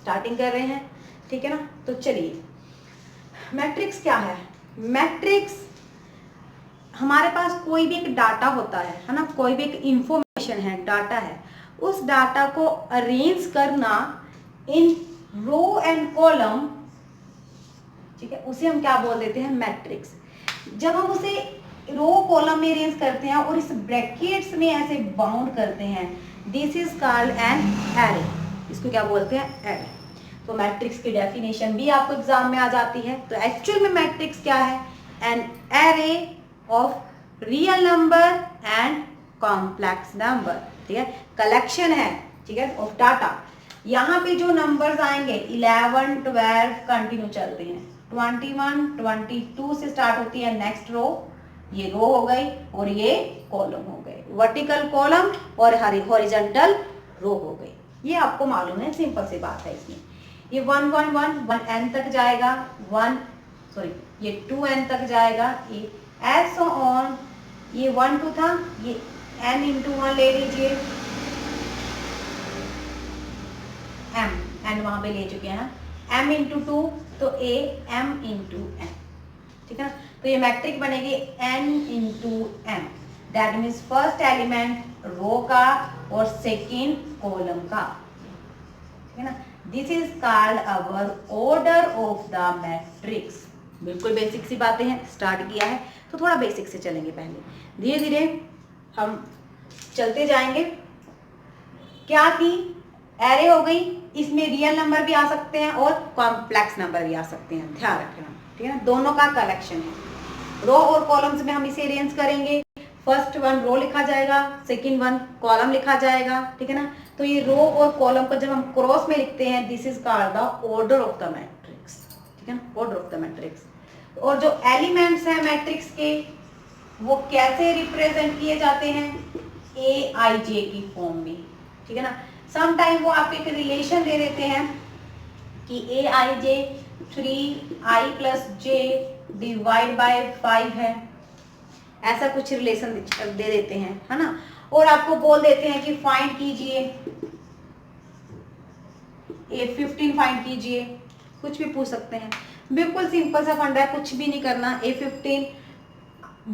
Starting कर रहे हैं, ठीक है ना। तो चलिए, मैट्रिक्स क्या है? मैट्रिक्स हमारे पास कोई भी एक डाटा होता है ना, कोई भी एक इंफॉर्मेशन है, डाटा है, उस डाटा को अरेंज करना इन रो एंड कॉलम, ठीक है, उसे हम क्या बोल देते हैं? मैट्रिक्स। जब हम उसे रो कॉलम में अरेंज करते हैं और इस ब्रैकेट्स में ऐसे बाउंड करते हैं, this is called an array. इसको क्या बोलते हैं? एरे। तो मैट्रिक्स की डेफिनेशन भी आपको एग्जाम में आ जाती है। तो एक्चुअल में मैट्रिक्स क्या है? An array of real number and complex number, ठीक है, कलेक्शन है, ठीक है, ऑफ डाटा। यहाँ पे जो नंबर्स आएंगे 11, 12 कंटिन्यू चलते हैं, 21, 22 से स्टार्ट होती है नेक्स्ट रो, ये रो हो गई और ये कॉलम हो गए, वर्टिकल कॉलम और हॉरिजॉन्टल रो हो गई। ये आपको मालूम है, सिंपल सी बात है इसमें। ये 1 1 1 1 n तक जाएगा, ये 2 n तक जाएगा, ये एस ऑन, ये 1 2 था, ये n इंटू 1 ले लीजिए, m वहां पे ले चुके हैं, m इंटू 2 तो a m इंटू n, ठीक है ना। तो ये मैट्रिक बनेगी n into m, that means first element row का और सेकेंड कॉलम का, ठीक है ना। This is called our order of the matrix. बिल्कुल बेसिक सी बातें हैं, स्टार्ट किया है तो थोड़ा बेसिक से चलेंगे, पहले धीरे धीरे हम चलते जाएंगे। क्या थी? एरे हो गई, इसमें रियल नंबर भी आ सकते हैं और कॉम्प्लेक्स नंबर भी आ सकते हैं, ध्यान रखना, ठीक है ना। दोनों का कलेक्शन है। रो और कॉलम्स में हम इसे अरेंज करेंगे, फर्स्ट वन रो लिखा जाएगा, सेकंड वन कॉलम लिखा जाएगा, ठीक है ना। तो ये रो और कॉलम को जब हम क्रॉस में लिखते हैं, this is called the order of the matrix, ठीक है ना, ऑर्डर ऑफ द मैट्रिक्स। और जो एलिमेंट्स हैं मैट्रिक्स के, वो कैसे रिप्रेजेंट किए जाते हैं? ए आई जे की फॉर्म में, ठीक है ना। सम टाइम वो आपको एक रिलेशन दे देते हैं कि ए I J 3i plus J divide by 5 है, ऐसा कुछ रिलेशन दे देते हैं, है ना। और आपको बोल देते हैं कि फाइंड कीजिए A15, फाइंड कीजिए, कुछ भी पूछ सकते हैं। बिल्कुल सिंपल सा फंडा है, कुछ भी नहीं करना। A15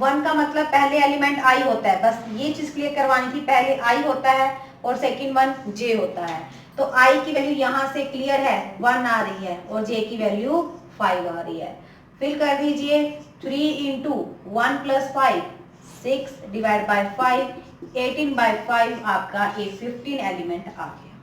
1 का मतलब पहले एलिमेंट i होता है, बस ये चीज क्लियर करवानी थी, पहले i होता है और सेकंड वन j होता है। तो i की वैल्यू यहाँ से क्लियर है 1 आ रही है और j की वैल्यू 5 आ रही है। फिर कर दीजिए 3 into 1 plus 5 6 divide by 5 18 by 5 आपका A15 एलिमेंट आ गया,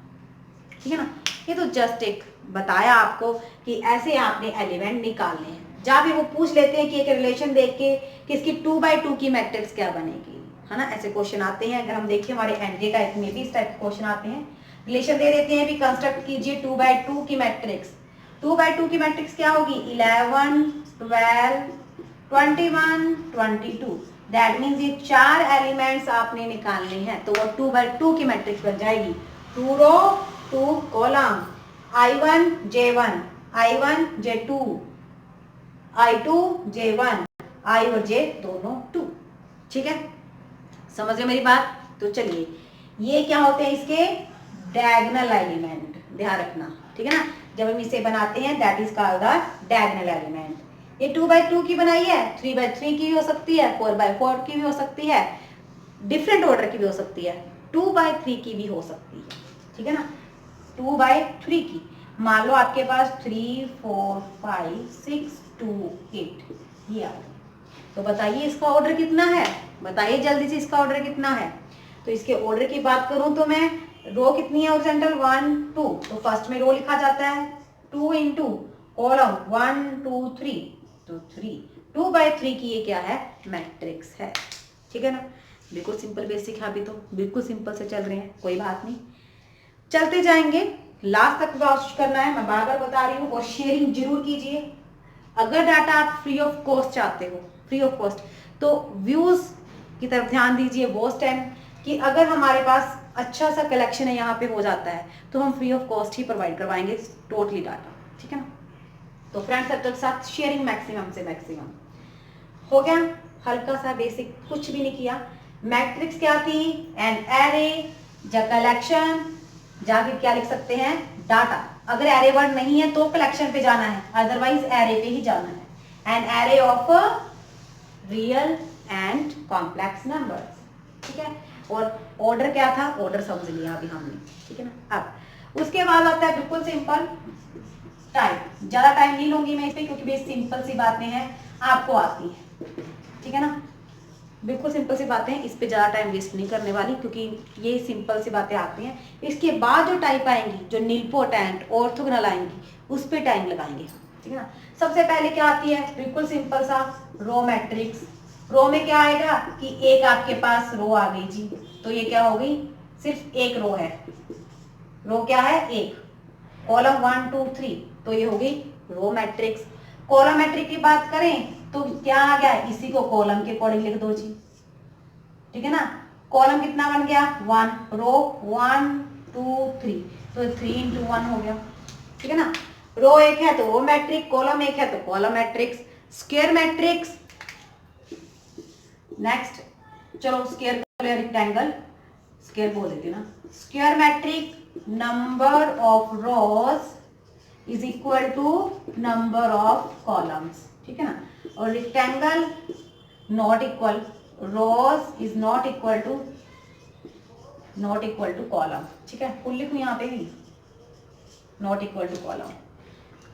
ठीक है ना। ये तो जस्ट एक बताया आपको कि ऐसे आपने एलिमेंट निकालने हैं। जहाँ भी वो पूछ लेते हैं कि एक रिलेशन देख के कि इसकी 2x2 की मैट्रिक्स क्या बनेगी, है ना, ऐसे क्वेश्चन आते हैं। अगर हम देखिए हमारे एनडीए टाइप में भी इस टाइप के क्वेश्चन आते हैं। रिलेशन दे देते हैं भी कंस्ट्रक्ट कीजिए 2x2 की मैट्रिक्स। 2x2 की मैट्रिक्स क्या होगी? 11 12 21 22, दैट मीन्स ये 4 एलिमेंट्स आपने निकालने हैं, तो वो 2x2 की मैट्रिक्स बन जाएगी। 2 रो 2 column, I1 J1 I1 J2 I2 J1, I और J दोनों 2, ठीक है, समझ रहे मेरी बात। तो चलिए, ये क्या होते हैं? इसके डायगोनल एलिमेंट, ध्यान रखना, ठीक है ना। जब हम इसे बनाते हैं that is called the diagonal element. ये 2x2 की बनाई है, 3x3 की भी हो सकती है, 4x4 की भी हो सकती है, डिफरेंट ऑर्डर की भी हो सकती है, 2x3 की भी हो सकती है, ठीक है ना। 2x3 की मान लो आपके पास 3 4 5 6 2 8 ये आ गया। तो बताइए इसका ऑर्डर कितना है? बताइए जल्दी से, इसका ऑर्डर कितना है? तो इसके ऑर्डर की बात करूं तो मैं, रो कितनी है हॉरिजॉन्टल 1 2, तो फर्स्ट में रो लिखा जाता है 2 इंटू कॉलम 1 2 3, तो 3 2x3 की ये क्या है? मैट्रिक्स है, ठीक है ना। बिल्कुल सिंपल बेसिक है, अभी तो बिल्कुल सिंपल से चल रहे हैं, कोई बात नहीं, चलते जाएंगे, लास्ट तक वॉच करना है। मैं बार बार बता रही हूँ, और शेयरिंग जरूर कीजिए। अगर डाटा आप फ्री ऑफ कॉस्ट चाहते हो, फ्री ऑफ कॉस्ट, तो व्यूज की तरफ ध्यान दीजिए। वॉच टाइम कि अगर हमारे पास अच्छा सा कलेक्शन है यहाँ पे हो जाता है, तो हम free of cost he provide करवाएंगे टोटली डाटा, ठीक है ना। तो फ्रेंड सर्कल के साथ शेयरिंग मैक्सिमम से मैक्सिमम हो गया। हल्का सा बेसिक, कुछ भी नहीं किया। मैट्रिक्स क्या थी? एन एरे, द कलेक्शन, जाके क्या लिख सकते हैं? डाटा। अगर एरे वर्ड नहीं है तो कलेक्शन पे जाना है, अदरवाइज एरे पे ही जाना है। An array of real and complex numbers, ठीक है। और ऑर्डर क्या था, ऑर्डर समझ लिया अभी हमने, ठीक है ना। अब उसके बाद आता है बिल्कुल सिंपल टाइम। ज्यादा टाइम नहीं लूंगी मैं इस पे, क्योंकि बेस सिंपल सी बातें हैं, आपको आती है, ठीक है ना। बिल्कुल सिंपल सी बातें हैं, इस पे ज्यादा टाइम वेस्ट नहीं करने वाली, क्योंकि ये सिंपल सी बातें आती हैं। इसके बाद जो टाइप आएंगी, जो नीलपोटेंट ऑर्थोगोनल आएंगी, उस पे टाइम लगाएंगे, ठीक है ना। सबसे पहले क्या आती है, बिल्कुल सिंपल सा रो मैट्रिक्स। रो में क्या आएगा कि एक आपके पास रो आ गई जी, तो ये क्या हो गई, सिर्फ एक रो है। रो क्या है, एक। कॉलम 1 2 3, तो ये हो गई रो मैट्रिक्स। कॉलम मैट्रिक की बात करें तो क्या आ गया, इसी को कॉलम के अकॉर्डिंग लिख दो जी, ठीक है ना। कॉलम कितना बन गया, 1, रो 1 2 3, तो 3 into 1 हो गया, ठीक है ना। रो एक है तो रो मैट्रिक, कॉलम एक है तो column matrix. Square matrix, next चलो स्क्वायर रेक्टेंगल, स्क्वायर बोल देती ना। Square matrix, number of rows is equal to number of columns, ठीक है ना। और rectangle not equal, rows is not equal to column, ठीक है। फुल लिखूं यहाँ पे भी, नॉट इक्वल टू कॉलम।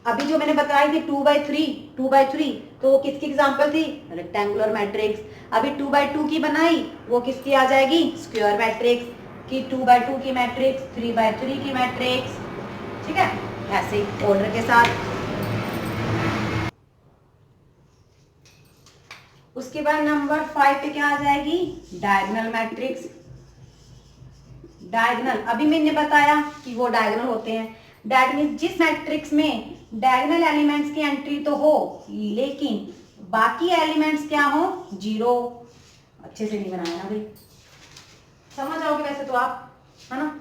अभी जो मैंने बताई थी 2/3, तो वो किसकी एग्जांपल थी, रेक्टेंगुलर मैट्रिक्स। अभी 2/2 की बनाई, वो किसकी आ जाएगी, स्क्वायर मैट्रिक्स की। 2/2 की मैट्रिक्स, 3/3 की मैट्रिक्स, ठीक है, ऐसे ऑर्डर के साथ। उसके बाद नंबर 5 पे क्या आ जाएगी, डायगोनल मैट्रिक्स। डायगोनल अभी मैंने बताया कि वो डायगोनल होते हैं। डायगोनल जिस मैट्रिक्स में डायगोनल एलिमेंट्स की एंट्री तो हो, लेकिन बाकी एलिमेंट्स क्या हो, जीरो। अच्छे से नहीं बनाया ना भाई, समझ आओगे वैसे तो आप, है ना।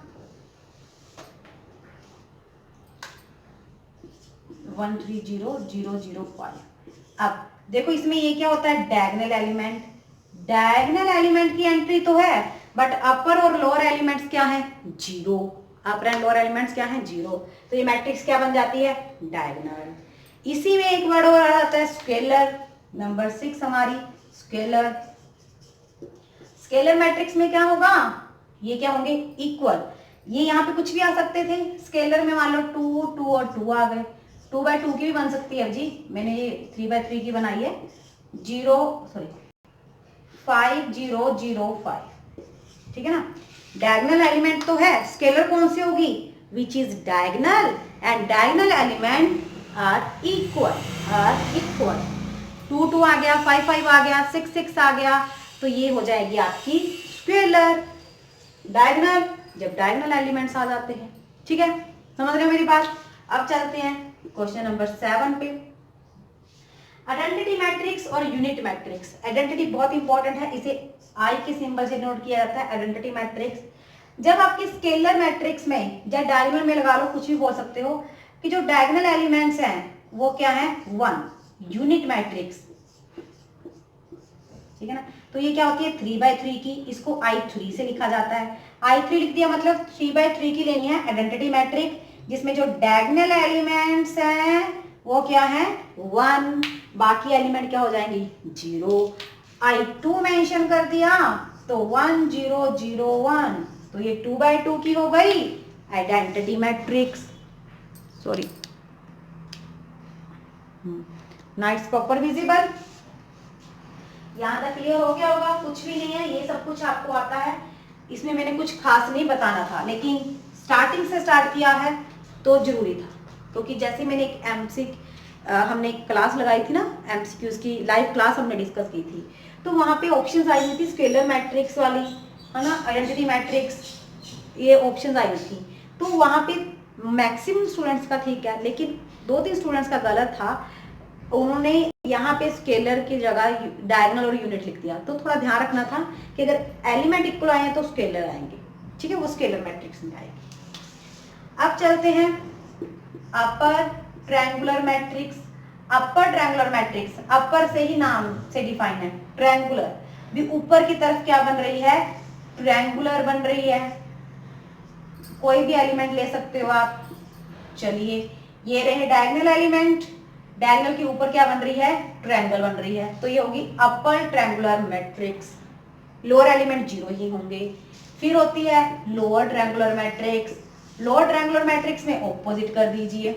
130005। अब देखो इसमें ये क्या होता है, डायगोनल एलिमेंट। डायगोनल एलिमेंट की एंट्री तो है, बट अपर और लोअर एलिमेंट्स क्या है, zero. Upper and lower elements क्या है, जीरो। तो ये मैट्रिक्स क्या बन जाती है, डायगोनल। इसी में एक वर्ड और आ जाता है, स्केलर। नंबर 6 हमारी स्केलर। स्केलर मैट्रिक्स में क्या होगा, ये क्या होंगे, इक्वल। ये यहाँ पे कुछ भी आ सकते थे स्केलर में, मान लो 2 2 और 2 आ गए। 2/2 की भी बन सकती है जी, मैंने ये 3/3 की बनाई है। 5005, ठीक है ना। डायगोनल एलिमेंट तो है, स्केलर कौन सी होगी, which is diagonal, and diagonal element are equal. 2 2 आ गया, 5 5 आ गया, 6 6 आ गया, तो ये हो जाएगी आपकी स्केलर। डायगोनल जब डायगोनल एलिमेंट्स आ जाते हैं, ठीक है, समझ रहे हो मेरी बात। अब चलते हैं क्वेश्चन नंबर 7 पे। आइडेंटिटी मैट्रिक्स और यूनिट मैट्रिक्स। आइडेंटिटी बहुत इंपॉर्टेंट है, इसे आई के सिंबल से नोट किया जाता है। आइडेंटिटी मैट्रिक्स जब आपके स्केलर मैट्रिक्स में या डायगोनल में लगा लो, कुछ भी बोल सकते हो, कि जो डायगोनल एलिमेंट्स हैं वो क्या है, 1। यूनिट मैट्रिक्स, ठीक है ना। तो ये क्या होती है, 3/3 की, इसको I3 से लिखा जाता है। I3 लिख दिया मतलब 3/3 की लेनी है आइडेंटिटी मैट्रिक्स, जिसमें जो डायगोनल एलिमेंट्स हैं वो क्या है, 1। बाकी एलिमेंट क्या हो जाएंगे, 0। I2 मेंशन कर दिया तो 1 0 0 1, तो ये 2/2 की हो गई identity matrix. Sorry, nights proper visible. यहाँ तक क्लियर हो गया होगा, कुछ भी नहीं है, ये सब कुछ आपको आता है। इसमें मैंने कुछ खास नहीं बताना था, लेकिन स्टार्टिंग से स्टार्ट किया है तो जरूरी था, क्योंकि जैसे मैंने एक हमने एक क्लास लगाई थी ना, MCQs की लाइव क्लास हमने डिस्कस की थी, तो वहाँ पे ऑप्शंस आई हुई थी स्केलर मैट्रिक्स वाली, है ना, आइडेंटिटी मैट्रिक्स, ये ऑप्शंस आई हुई थी। तो वहाँ पे मैक्सिमम स्टूडेंट्स का ठीक है, लेकिन 2-3 स्टूडेंट्स का गलत था, उन्होंने यहाँ पे स्केलर की जगह डायगोनल और यूनिट लिख दिया। तो थोड़ा ध्यान रखना था कि अगर एलिमेंट इक्वल आए तो स्केलर आएंगे, ठीक है, वो स्केलर मैट्रिक्स में आएगी। अब चलते हैं upper triangular matrix. Upper triangular matrix, upper से ही नाम से डिफाइन है, ट्रायंगुलर भी ऊपर की तरफ क्या बन रही है, ट्रायंगुलर बन रही है। कोई भी एलिमेंट ले सकते हो आप, चलिए ये रहे डायगोनल एलिमेंट, डायगोनल के ऊपर क्या बन रही है, ट्रायंगल बन रही है, तो ये होगी अपर ट्रायंगुलर मैट्रिक्स, लोअर एलिमेंट 0 ही होंगे। फिर होती है lower triangular matrix, lower triangular matrix में ऑपोजिट कर दीजिए,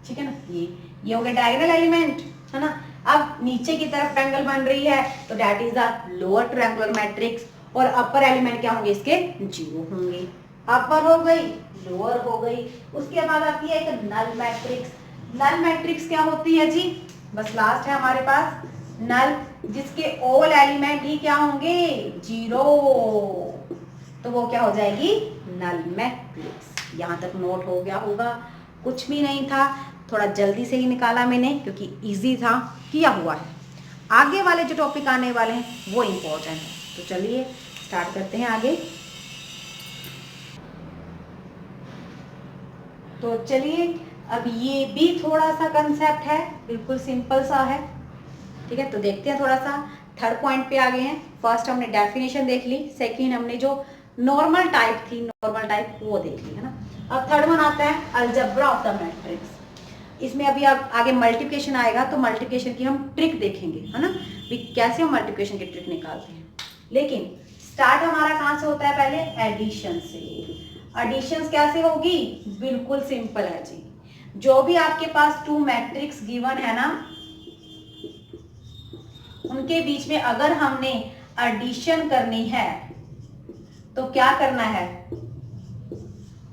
ठीक है ना, ये हो गया डायगोनल एलिमेंट, है ना। अब नीचे की तरफ ट्रायंगल बन रही है तो that is the lower triangular matrix, और अपर एलिमेंट क्या होंगे इसके, 0 होंगे। अपर हो गई, लोअर हो गई। उसके बाद आती है एक नल मैट्रिक्स। नल मैट्रिक्स क्या होती है जी, बस लास्ट है हमारे पास नल, जिसके ऑल एलिमेंट ही क्या होंगे, 0, तो वो क्या हो जाएगी, नल मैट्रिक्स। यहां तक नोट हो गया होगा, कुछ भी नहीं था, थोड़ा जल्दी से ही निकाला मैंने क्योंकि इजी था, किया हुआ है। आगे वाले जो टॉपिक आने वाले हैं वो इम्पोर्टेंट है, तो चलिए स्टार्ट करते हैं आगे। तो चलिए अब ये भी थोड़ा सा कंसेप्ट है, बिल्कुल सिंपल सा है, ठीक है। तो देखते हैं, थोड़ा सा थर्ड पॉइंट पे आ गए हैं। फर्स्ट हमने डेफिनेशन देख ली, सेकंड हमने जो नॉर्मल टाइप थी, नॉर्मल टाइप वो देख ली, है ना। अब थर्ड वन आता है अलजेब्रा ऑफ द मैट्रिक्स। इसमें अभी आप आगे मल्टीप्लिकेशन आएगा तो मल्टीप्लिकेशन की हम ट्रिक देखेंगे, है ना, भी कैसे हम मल्टीप्लिकेशन की ट्रिक निकालते हैं। लेकिन स्टार्ट हमारा कहाँ से होता है, पहले एडिशन से। एडिशन कैसे होगी, बिल्कुल सिंपल है जी। जो भी आपके पास 2 मैट्रिक्स गिवन है ना, उनके बीच में अगर हमने एडिशन करनी है तो क्या करना है,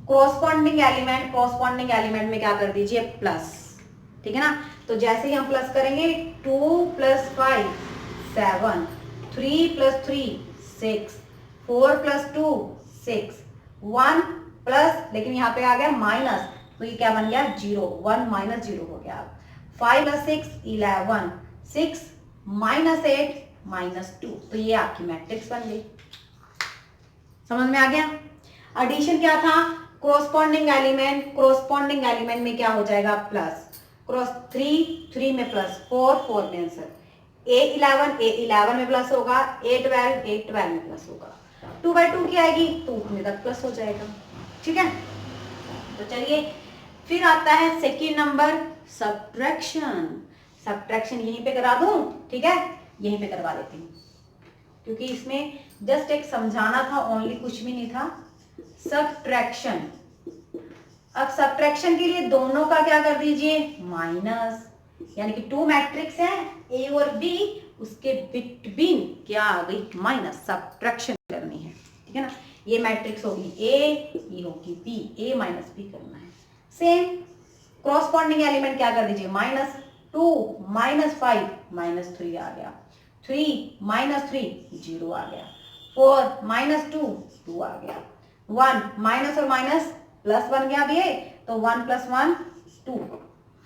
कॉरस्पॉन्डिंग एलिमेंट में क्या कर दीजिए, प्लस, ठीक है ना। तो जैसे ही हम प्लस करेंगे 2 + 5 7, 3 + 3 6, 4 + 2 6, 1 प्लस, लेकिन यहाँ पे आ गया माइनस, तो ये क्या बन गया, 0, 1 - 0 हो गया। 5 + 6 11, 6 - 8 - 2, तो ये आपकी मैट्रिक्स बन गई। समझ में आ गया। एडिशन क्या था, कॉरस्पॉन्डिंग एलिमेंट में क्या हो जाएगा, प्लस, क्रॉस 3 में प्लस, 4 में आंसर, A11 में प्लस होगा, A12 में प्लस होगा, 2/2 की आएगी 2 में तक प्लस हो जाएगा, ठीक है। तो चलिए फिर आता है सेकेंड नंबर, सब्ट्रैक्शन यहीं पे करा दूं, ठीक है, यहीं पे करवा देती हूँ क्योंकि इसमें जस्ट एक समझाना था, ओनली, कुछ भी नहीं था। सब्ट्रैक्शन, अब सब्ट्रैक्शन के लिए दोनों का क्या कर दीजिए, माइनस, यानी कि 2 मैट्रिक्स है ए और बी, उसके बिटवीन क्या आ गई, माइनस, सब्ट्रैक्शन करनी है, ठीक है ना। ये मैट्रिक्स होगी ए, ये होगी बी, A - B करना है। सेम कॉरस्पॉन्डिंग एलिमेंट क्या कर दीजिए, -2 - 5 -3 आ गया, 3 - 3 0 आ गया, 4 - 2 2 आ गया, 1 माइनस और माइनस प्लस बन गया अब ये, तो 1 + 1 2,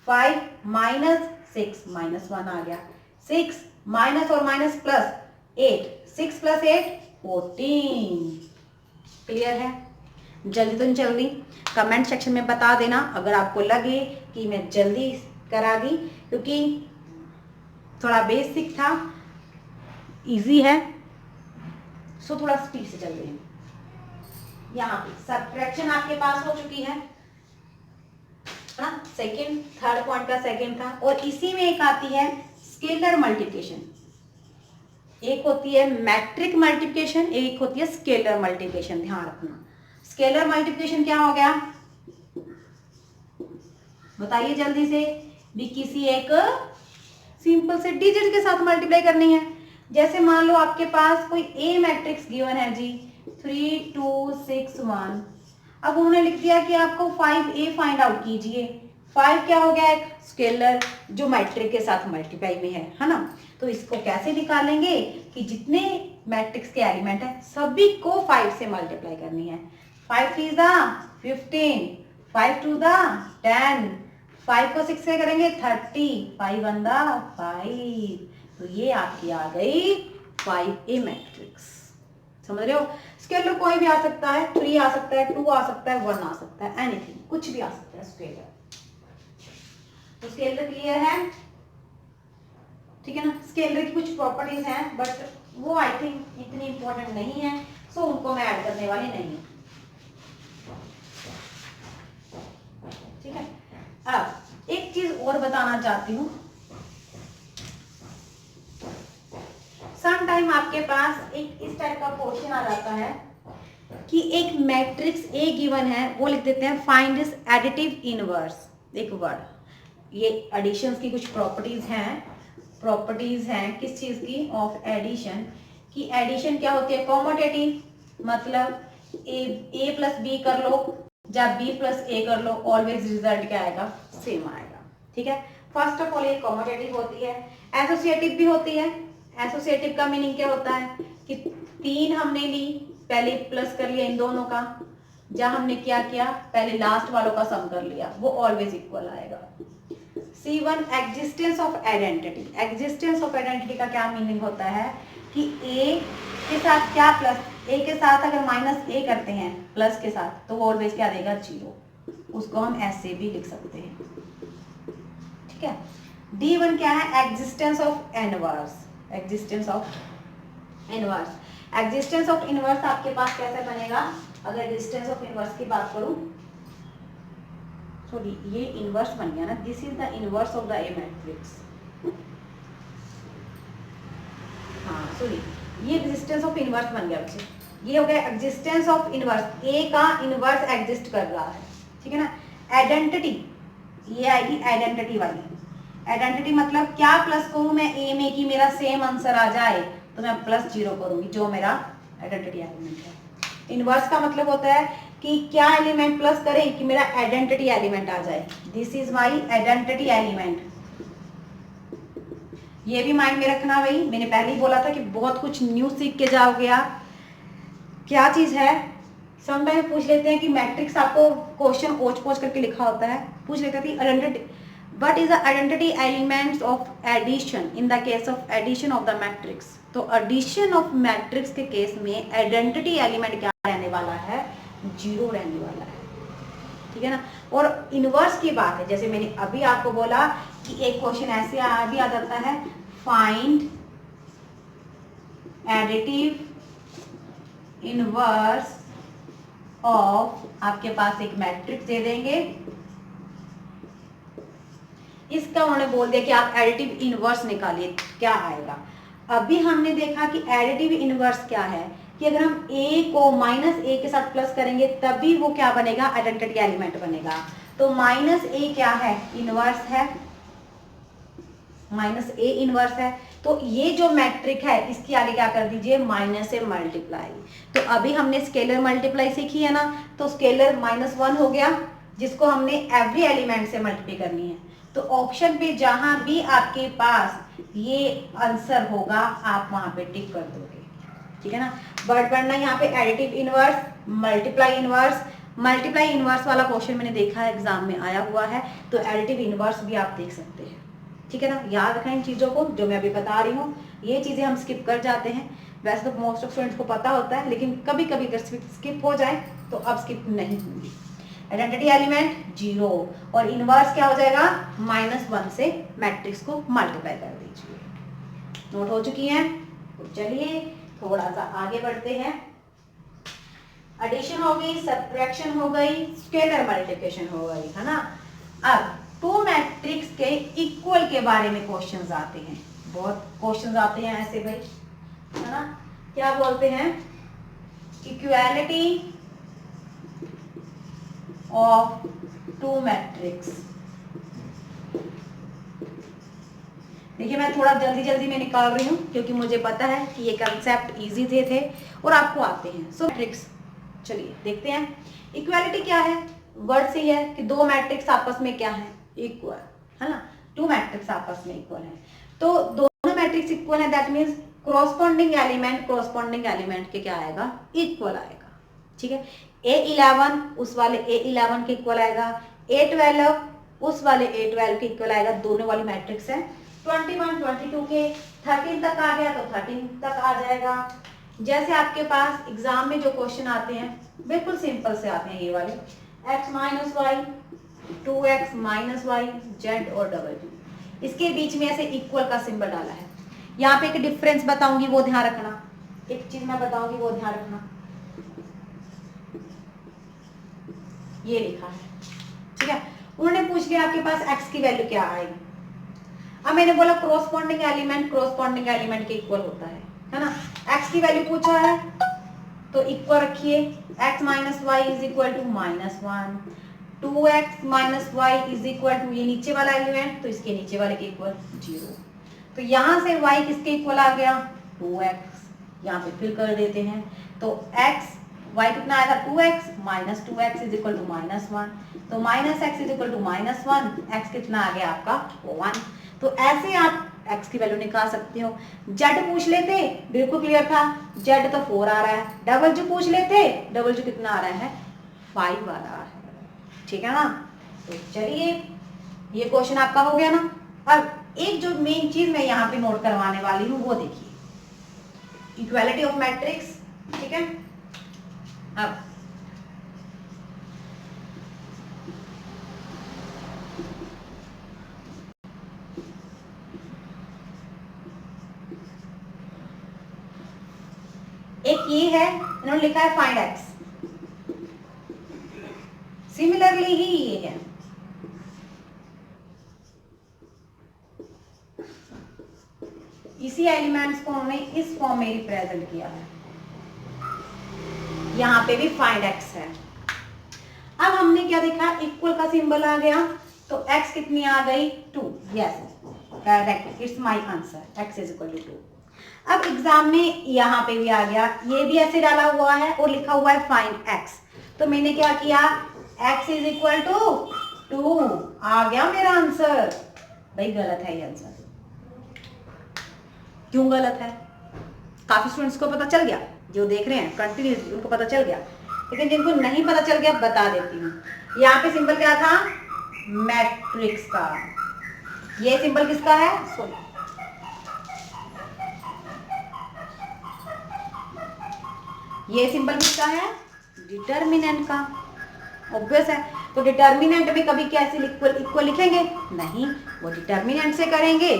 5 - 6 -1 आ गया, 6 माइनस और माइनस प्लस 8, 6 + 8 14। क्लियर है, जल्दी तो नहीं चल रही, कमेंट सेक्शन में बता देना अगर आपको लगे कि मैं जल्दी करा दी, क्योंकि थोड़ा बेसिक था, इजी है, सो थोड़ा स्पीड से चल रही है। यहाँ पे सब्ट्रैक्शन आपके पास हो चुकी है ना, सेकंड, थर्ड पॉइंट का सेकंड था। और इसी में एक आती है स्केलर मल्टीप्लिकेशन, एक होती है मैट्रिक मल्टीप्लिकेशन, एक होती है स्केलर मल्टीप्लिकेशन। ध्यान रखना, स्केलर मल्टीप्लिकेशन क्या हो गया, बताइए जल्दी से, भी किसी एक सिंपल से डिजिट के साथ मल्टीप्लाई करनी है। जैसे मान लो आपके पास कोई ए मैट्रिक्स गिवन है जी, 3 2 6 1, अब उन्होंने लिख दिया कि आपको 5A फाइंड आउट कीजिए। 5 क्या हो गया, एक स्केलर जो मैट्रिक के साथ मल्टीप्लाई में है ना। तो इसको कैसे निकालेंगे कि जितने मैट्रिक्स के एलिमेंट है सभी को 5 से मल्टीप्लाई करनी है। 5 3 15, 5 2 10, 5 को 6 से करेंगे 30, 5 1 5, तो ये आपकी आ गई 5A मैट्रिक्स। समझ रहे हो, स्केलर कोई भी आ सकता है, 3 आ सकता है, 2 आ सकता है, 1 आ सकता है, एनीथिंग, कुछ भी आ सकता है स्केलर। तो स्केलर क्लियर है, ठीक है ना। स्केलर की कुछ प्रॉपर्टीज हैं बट वो आई थिंक इतनी इंपॉर्टेंट नहीं है, सो उनको मैं ऐड करने वाली नहीं हूँ। ठीक है, अब एक चीज और बताना चाहती हूँ। सम टाइम आपके पास एक इस टाइप का क्वेश्चन आ जाता है कि एक मैट्रिक्स ए गिवन है, वो लिख देते हैं फाइंड दिस एडिटिव इनवर्स, एक वर्ड। ये एडिशंस की कुछ प्रॉपर्टीज हैं किस चीज की, ऑफ एडिशन की। एडिशन क्या होती है, कॉमोटेटिव, मतलब ए प्लस बी कर लो या बी प्लस ए कर लो, ऑलवेज रिजल्ट क्या आएगा, सेम आएगा। ठीक है, फर्स्ट ऑफ ऑल ये कॉमोटेटिव होती है। एसोसिएटिव भी होती है। एसोसिएटिव का मीनिंग क्या होता है कि 3 हमने ली, पहले प्लस कर लिया इन दोनों का, या हमने क्या किया, पहले लास्ट वालों का सम कर लिया, वो ऑलवेज इक्वल आएगा। C1 existence of identity. Existence of identity का क्या मीनिंग होता है कि ए के साथ क्या प्लस, ए के साथ अगर माइनस ए करते हैं प्लस के साथ, तो वो ऑलवेज क्या देगा, 0। उसको हम ऐसे भी लिख सकते हैं। ठीक है, D1 क्या है, existence of inverse. Existence of inverse, existence of inverse आपके पास कैसे बनेगा, अगर एग्जिस्टेंस ऑफ इनवर्स की बात करूं, सॉरी ये इनवर्स बन गया ना, this is the inverse of the A matrix. हाँ सॉरी, ये एग्जिस्टेंस ऑफ इनवर्स बन गया बच्चे, ये हो गया एग्जिस्टेंस ऑफ इनवर्स, ए का इनवर्स एग्जिस्ट कर रहा है। ठीक है ना, आइडेंटिटी ये आएगी आइडेंटिटी वाली। आइडेंटिटी मतलब क्या प्लस करूं मैं ए में कि मेरा सेम आंसर आ जाए, तो मैं +0 करूंगी, जो मेरा आइडेंटिटी एलिमेंट है। इनवर्स का मतलब होता है कि क्या एलिमेंट प्लस करें कि मेरा आइडेंटिटी एलिमेंट आ जाए। This is my identity element. ये भी माइंड में रखना भाई, मैंने पहले ही बोला था कि बहुत कुछ न्यू सीख के जाओगे आप। क्या चीज है, समटाइम पूछ लेते हैं कि मैट्रिक्स, आपको क्वेश्चन ओच पोच करके लिखा होता है, पूछ लेते थे identity, what is the identity elements of addition in the case of addition of the matrix. तो एडिशन ऑफ मैट्रिक्स के केस में आइडेंटिटी एलिमेंट क्या रहने वाला है, 0 रहने वाला है। ठीक है ना, और इनवर्स की बात है, जैसे मैंने अभी आपको बोला कि एक क्वेश्चन ऐसे भी आ जाता है, फाइंड एडिटिव इनवर्स ऑफ, आपके पास एक मैट्रिक्स दे देंगे, इसका उन्होंने बोल दिया कि आप एडिटिव इनवर्स निकालिए, क्या आएगा। अभी हमने देखा कि एडिटिव इनवर्स क्या है, कि अगर हम a को -a के साथ प्लस करेंगे तभी वो क्या बनेगा, आइडेंटिटी एलिमेंट बनेगा। तो -a क्या है, इनवर्स है, -a इनवर्स है। तो ये जो मैट्रिक है इसकी आगे क्या कर दीजिए, माइनस से मल्टीप्लाई। तो अभी हमने स्केलर मल्टीप्लाई सीखी है ना, तो स्केलर -1 हो गया, जिसको हमने एवरी एलिमेंट से मल्टीप्लाई करनी है। तो ऑप्शन पे जहां भी आपके पास ये आंसर होगा आप वहां पे टिक कर दोगे। ठीक है ना, वर्ड पढ़ना यहाँ पे additive inverse, multiply inverse. Multiply inverse वाला क्वेश्चन मैंने देखा है, एग्जाम में आया हुआ है, तो एडिटिव इनवर्स भी आप देख सकते हैं। ठीक है ना, याद रखें इन चीज़ों को जो मैं अभी बता रही हूँ। ये चीज़ें हम स्किप कर जाते हैं, वैसे तो मोस्ट ऑफ स्टूडेंट्स को पता होता है, लेकिन कभी कभी अगर स्किप हो जाए तो अब स्किप नहीं होंगी। आइडेंटिटी एलिमेंट 0 और इनवर्स क्या हो जाएगा, -1 से मैट्रिक्स को मल्टीप्लाई कर दीजिए। नोट हो चुकी है, तो चलिए थोड़ा सा आगे बढ़ते हैं। एडिशन हो गई, सब्ट्रैक्शन हो गई, स्केलर मल्टीप्लिकेशन हो गई, है ना। अब 2 मैट्रिक्स के इक्वल के बारे में क्वेश्चंस आते हैं, बहुत क्वेश्चंस आते हैं ऐसे भाई, है ना। क्या बोलते हैं, इक्वालिटी ऑफ 2 मैट्रिक्स। देखिए मैं थोड़ा जल्दी में निकाल रही हूँ क्योंकि मुझे पता है कि ये कंसेप्ट इजी थे और आपको आते हैं। सो मैट्रिक्स, चलिए देखते हैं। इक्वालिटी क्या है, वर्ड से है कि 2 मैट्रिक्स आपस में क्या है, इक्वल, है ना। 2 मैट्रिक्स आपस में इक्वल है, तो दोनों मैट्रिक्स इक्वल है, दैट मीन्स कॉरस्पॉन्डिंग एलिमेंट के क्या आएगा, इक्वल आएगा। ठीक है, A11 उस वाले A11 के इक्वल आएगा, A12 उस वाले A12 के इक्वल आएगा। दोनों वाली मैट्रिक्स है। 21 22 के 13 तक आ गया तो 13 तक आ जाएगा। जैसे आपके पास एग्जाम में जो क्वेश्चन आते हैं बिल्कुल सिंपल से आते हैं, ये वाले x - y 2x - y z और W, इसके बीच में ऐसे इक्वल का सिंबल डाला है। यहाँ पे एक डिफरेंस बताऊंगी वो ध्यान रखना, एक चीज मैं बताऊंगी वो ध्यान रखना। ये लिखा है, ठीक है। उन्होंने पूछ लिया आपके पास x की वैल्यू क्या आएगी। अब मैंने बोला कोरोस्पोंडिंग एलिमेंट के इक्वल होता है ना। x की वैल्यू पूछा है तो इक्वल रखिए, x minus y is equal to -1, 2x minus y is equal to, ये नीचे वाला एलिमेंट तो इसके नीचे वाले के इक्वल 0। तो यहां से y किसके इक्वल आ गया 2x, यहाँ पे फिल कर देते हैं। तो x y कितना आया था 2x minus 2x is equal to -1, तो minus x is equal to -1, x कितना आ गया आपका 1। तो ऐसे आप x की वैल्यू निकाल सकते हो। z पूछ लेते बिल्कुल क्लियर था, z तो 4 आ रहा है। डबल जो पूछ लेते, डबल जो कितना आ रहा है 5 आ रहा है, ठीक है ना। तो चलिए ये क्वेश्चन आपका हो गया ना। अब एक जो मेन चीज मैं यहाँ पे नोट करवाने वाली हूँ वो देखिए, इक्वालिटी ऑफ मैट्रिक्स, ठीक है। अब एक ये है, इन्होंने लिखा है फाइंड x, सिमिलरली ही ये है, इसी एलिमेंट्स को उन्होंने इस फॉर्म में रिप्रेजेंट किया है। यहाँ पे भी फाइंड x है। अब हमने क्या देखा, इक्वल का सिंबल आ गया तो x कितनी आ गई 2, yes correct, it's my answer, x is equal to 2। अब एग्जाम में यहाँ पे भी आ गया, ये भी ऐसे डाला हुआ है और लिखा हुआ है फाइंड x, तो मैंने क्या किया x इज इक्वल टू 2, आ गया मेरा आंसर। भाई गलत है ये आंसर, क्यों गलत है, काफी स्टूडेंट्स को पता चल गया, जो देख रहे हैं कंटिन्यूसली उनको पता चल गया, लेकिन जिनको नहीं पता चल गया बता देती हूँ। यहाँ पे सिंबल क्या था मैट्रिक्स का, ये सिंबल किसका है सॉरी ये सिंबल किसका है डिटर्मिनेंट का, ऑब्वियस है। तो डिटर्मिनेंट में कभी कैसे इक्वल लिखेंगे नहीं, वो डिटर्मिनेंट से करेंगे।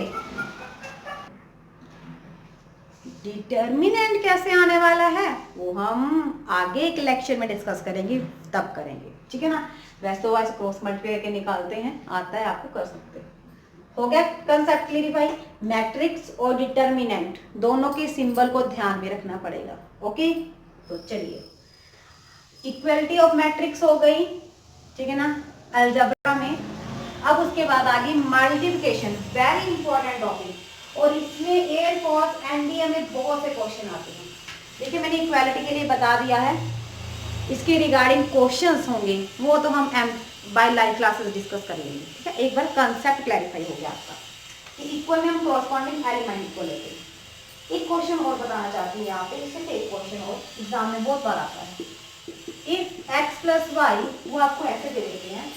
डिटर्मिनेंट कैसे आने वाला है वो हम आगे एक लेक्चर में डिस्कस करेंगे, तब करेंगे, ठीक है ना। वैसे तो वाइस क्रॉस मल्टीप्लाई करके निकालते हैं, आता है आपको, कर सकते हैं। हो गया कंसेप्ट क्लियरिफाई। मैट्रिक्स और डिटर्मिनेंट दोनों के सिंबल को ध्यान में रखना पड़ेगा, ओके। तो चलिए इक्वलिटी ऑफ मैट्रिक्स हो गई, ठीक है ना, अलजेब्रा में। अब उसके बाद आ गई मल्टीप्लिकेशन, वेरी इंपॉर्टेंट टॉपिक, और इसमें एयर फोर्स एनडीए में बहुत से क्वेश्चन आते हैं। देखिए मैंने इक्वालिटी के लिए बता दिया है, इसके रिगार्डिंग क्वेश्चंस होंगे वो तो हम बाय लाइव क्लासेस डिस्कस कर लेंगे, ठीक है। एक बार कंसेप्ट क्लैरिफाई हो गया आपका कि इक्वल में हम कॉरस्पॉन्डिंग एलिमेंट को लेते हैं। एक क्वेश्चन और बताना चाहती हूँ यहाँ पे, सिर्फ एक क्वेश्चन और एग्जाम में बहुत बार आता है। इफ x प्लस वाई, वो आपको ऐसे दे देते हैं,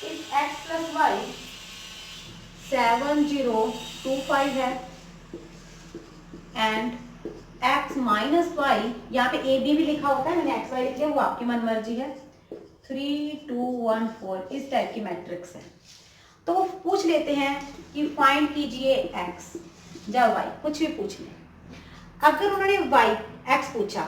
इफ x प्लस वाई 7025 है एंड x माइनस वाई, यहाँ पे ए बी भी लिखा होता है, मैंने एक्स वाई लिख लिया, वो आपकी मन मर्जी है, 3214, इस टाइप की मैट्रिक्स है। तो वो पूछ लेते हैं कि फाइंड कीजिए x या y, कुछ भी पूछ लें। अगर उन्होंने y x पूछा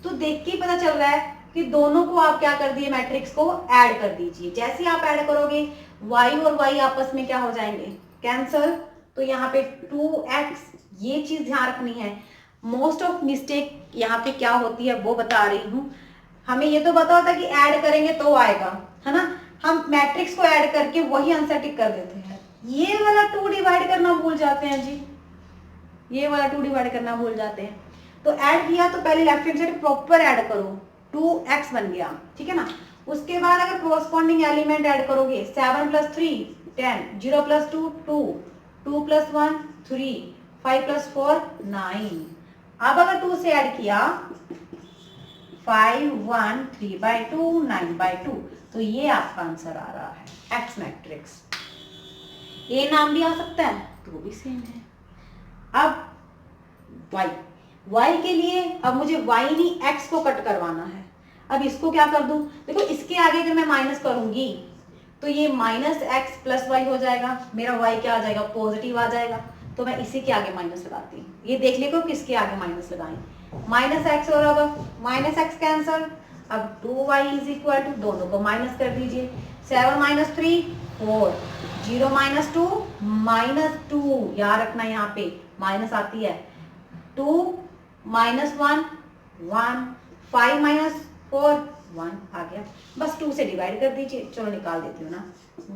तो देख के ही पता चल रहा है कि दोनों को आप क्या कर दिए, मैट्रिक्स को ऐड कर दीजिए। जैसे ही आप ऐड करोगे y और y आपस में क्या हो जाएंगे कैंसल, तो यहाँ पे 2x, ये चीज ध्यान रखनी है। मोस्ट ऑफ मिस्टेक यहाँ पे क्या होती है वो बता रही हूँ। हमें ये तो पता होता है कि ऐड करेंगे तो आएगा, है ना, हम मैट्रिक्स को ऐड करके वही आंसर टिक कर देते हैं। ये वाला 2 डिवाइड करना भूल जाते हैं जी, ये वाला 2 डिवाइड करना भूल जाते हैं। तो ऐड किया तो पहले left hand side proper add करो, 2x बन गया, ठीक है ना। उसके बाद अगर कोरस्पॉन्डिंग एलिमेंट ऐड करोगे 7 + 3 10, 0 + 2 2, 2 + 1 3, 5 + 4 9। अब अगर 2 से ऐड किया 5 1 3/2 9/2, तो ये आपका आंसर आ रहा है एक्स मैट्रिक्स। ए नाम भी आ सकता है तो भी सेम है। अब y के लिए अब मुझे y नहीं x को कट करवाना है। अब इसको क्या कर दूं, देखो इसके आगे अगर मैं माइनस करूंगी तो ये -x + y हो जाएगा, मेरा y क्या आ जाएगा पॉजिटिव आ जाएगा, तो मैं इसी के आगे माइनस लगाती हूँ। ये देख लेगा किसके आगे माइनस लगाएं, माइनस एक्स और अब माइनस एक्स कैंसल, अब 2y इज इक्वल टू, दोनों को माइनस कर दीजिए, 7 माइनस 3 4, 0 माइनस 2 माइनस 2, याद रखना यहाँ पे माइनस आती है, 2 माइनस 1 1, 5 माइनस 4 1 आ गया, बस 2 से डिवाइड कर दीजिए, चलो निकाल देती हूँ ना,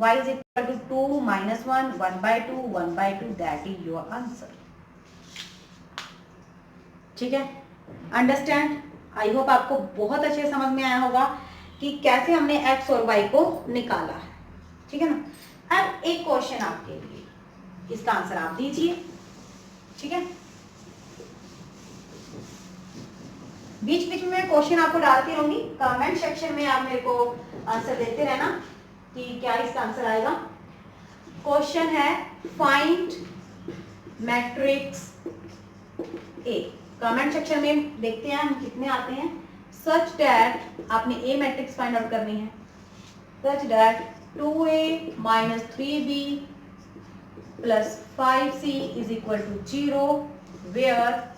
y is equal to 2 minus 1 1/2 1/2, that is your answer. ठीक है, अंडरस्टैंड, आई होप आपको बहुत अच्छे से समझ में आया होगा कि कैसे हमने x और y को निकाला है। ठीक है ना। अब एक क्वेश्चन आपके लिए, इसका आंसर आप दीजिए। ठीक है, बीच बीच में मैं क्वेश्चन आपको डालती रहूंगी, कमेंट सेक्शन में आप मेरे को आंसर देते रहना कि क्या इसका आंसर आएगा। क्वेश्चन है find matrix A, comment section में देखते हैं हम कितने आते हैं। सच दैट आपने ए मैट्रिक्स फाइंड आउट करनी है, such that 2a minus 3b plus 5c is equal to 0, where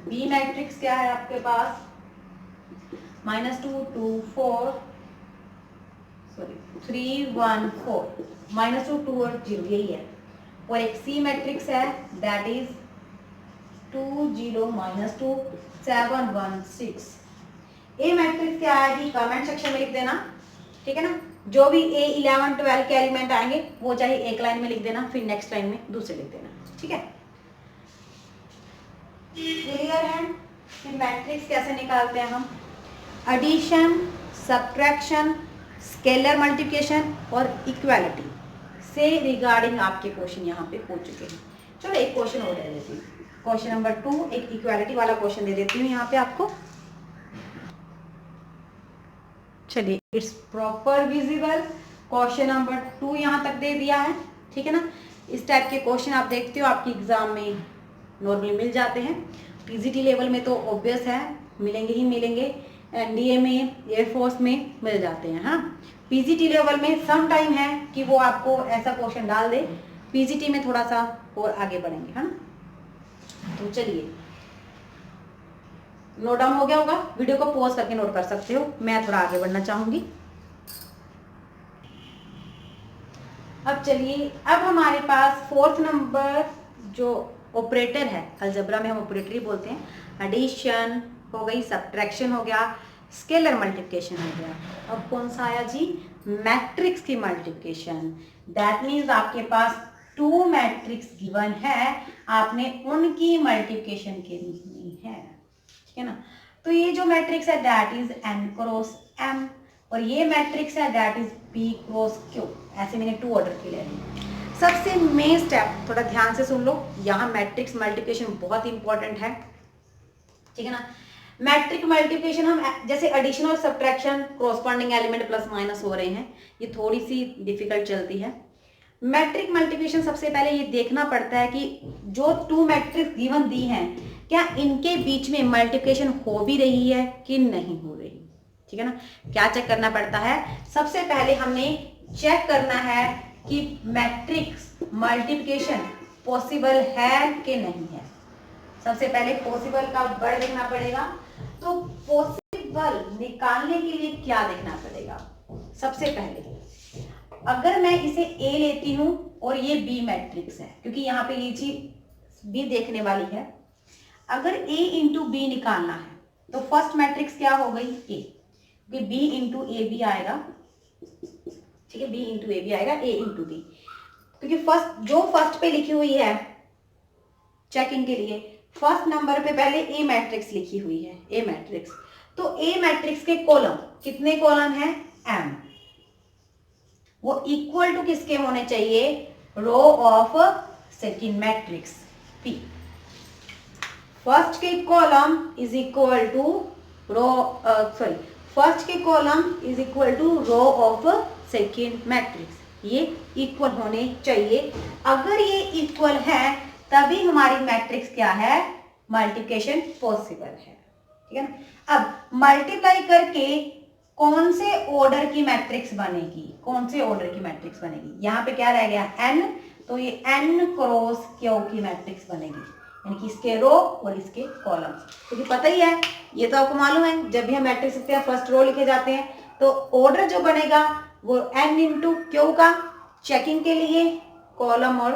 B matrix क्या है आपके पास, -2 2 4 सॉरी 3 1 4, -2 2 और 0 यही है, और एक सी मैट्रिक्स है दैट इज 2 0 -2 7 1 6। ए मैट्रिक्स क्या आएगी कमेंट सेक्शन में लिख देना। ठीक है ना, जो भी ए 11 12 के एलिमेंट आएंगे वो चाहे एक लाइन में लिख देना, फिर नेक्स्ट लाइन में दूसरे लिख देना। ठीक है, क्लियर है कि मैट्रिक्स कैसे निकालते हैं हम, एडिशन, सब्ट्रैक्शन, स्केलर मल्टीप्लिकेशन और इक्वालिटी से रिगार्डिंग आपके क्वेश्चन यहाँ पे हो चुके हैं। चलो एक क्वेश्चन और दे देती हूँ, क्वेश्चन नंबर 2, एक इक्वालिटी वाला क्वेश्चन दे देती हूँ यहाँ पे आपको। चलिए, it's proper visible, question number 2 यहाँ तक दे दिया है। ठीक है ना, इस टाइप के क्वेश्चन आप देखते हो आपकी एग्जाम में नॉर्मली मिल जाते हैं, पीजीटी लेवल में तो ऑब्वियस है मिलेंगे ही मिलेंगे, एनडीए में, एयरफोर्स में मिल जाते हैं। हाँ, पीजीटी लेवल में सम टाइम है कि वो आपको ऐसा क्वेश्चन डाल दे, पीजीटी में थोड़ा सा और आगे बढ़ेंगे। हाँ, तो चलिए, नोट डाउन हो गया होगा, वीडियो को पॉज करके नोट कर सकते हो, मैं थोड़ा आगे बढ़ना चाहूंगी। अब चलिए, अब हमारे पास 4th नंबर जो ऑपरेटर है, अलजेब्रा में हम ऑपरेटर ही बोलते हैं, एडिशन हो गई, सब्ट्रैक्शन हो गया, स्केलर मल्टीप्लिकेशन हो गया, अब कौन सा आया जी, मैट्रिक्स की मल्टीप्लिकेशन। दैट मीन्स आपके पास 2 मैट्रिक्स गिवन है, आपने उनकी मल्टीप्लिकेशन करनी है। ठीक है ना, तो ये जो मैट्रिक्स है that is n cross m, और ये मैट्रिक्स है that is p cross q। ऐसे मैंने 2 ऑर्डर के ले लिए। सबसे मेन स्टेप थोड़ा ध्यान से सुन लो, यहाँ मैट्रिक्स मल्टीप्लिकेशन बहुत इंपॉर्टेंट है। ठीक है ना, मैट्रिक मल्टीप्लिकेशन हम जैसे एडिशन और subtraction, corresponding element plus minus हो रहे हैं, ये थोड़ी सी डिफिकल्ट चलती है। मैट्रिक मल्टीप्लिकेशन सबसे पहले ये देखना पड़ता है कि जो 2 मैट्रिक्स गिवन दी हैं क्या इनके बीच में मल्टीप्लिकेशन हो भी रही है कि नहीं हो रही। ठीक है ना, क्या चेक करना पड़ता है, सबसे पहले हमने चेक करना है कि मैट्रिक्स मल्टीप्लिकेशन पॉसिबल है कि नहीं है। सबसे पहले पॉसिबल का वर्ड देखना पड़ेगा, तो पॉसिबल निकालने के लिए क्या देखना पड़ेगा, सबसे पहले अगर मैं इसे A लेती हूं और ये B मैट्रिक्स है, क्योंकि यहाँ पे ये चीज B देखने वाली है, अगर A इंटू B निकालना है तो फर्स्ट मैट्रिक्स क्या हो गई A, क्योंकि B इंटू ए बी आएगा। ठीक है, B इंटू ए बी आएगा, A इंटू बी, क्योंकि फर्स्ट पे लिखी हुई है चेकिंग के लिए, फर्स्ट नंबर पे पहले A मैट्रिक्स लिखी हुई है, A मैट्रिक्स, तो A मैट्रिक्स के कॉलम कितने कॉलम है M, वो इक्वल टू किसके होने चाहिए, row of second matrix P। First के column is equal to row, sorry, first के column is equal to row of second matrix, ये इक्वल होने चाहिए। अगर ये इक्वल है तभी हमारी मैट्रिक्स क्या है, मल्टीप्लिकेशन पॉसिबल है। ठीक है ना, अब मल्टीप्लाई करके कौन से ऑर्डर की मैट्रिक्स बनेगी, कौन से ऑर्डर की मैट्रिक्स बनेगी, यहाँ पे क्या रह गया n, तो ये n क्रॉस q की मैट्रिक्स बनेगी। यानी कि इसके रो और इसके कॉलम, क्योंकि पता ही है, ये तो आपको मालूम है, जब भी हम मैट्रिक्स लिखते हैं फर्स्ट रो लिखे जाते हैं, तो ऑर्डर जो बनेगा वो n इंटू क्यू का चेकिंग के लिए, कॉलम और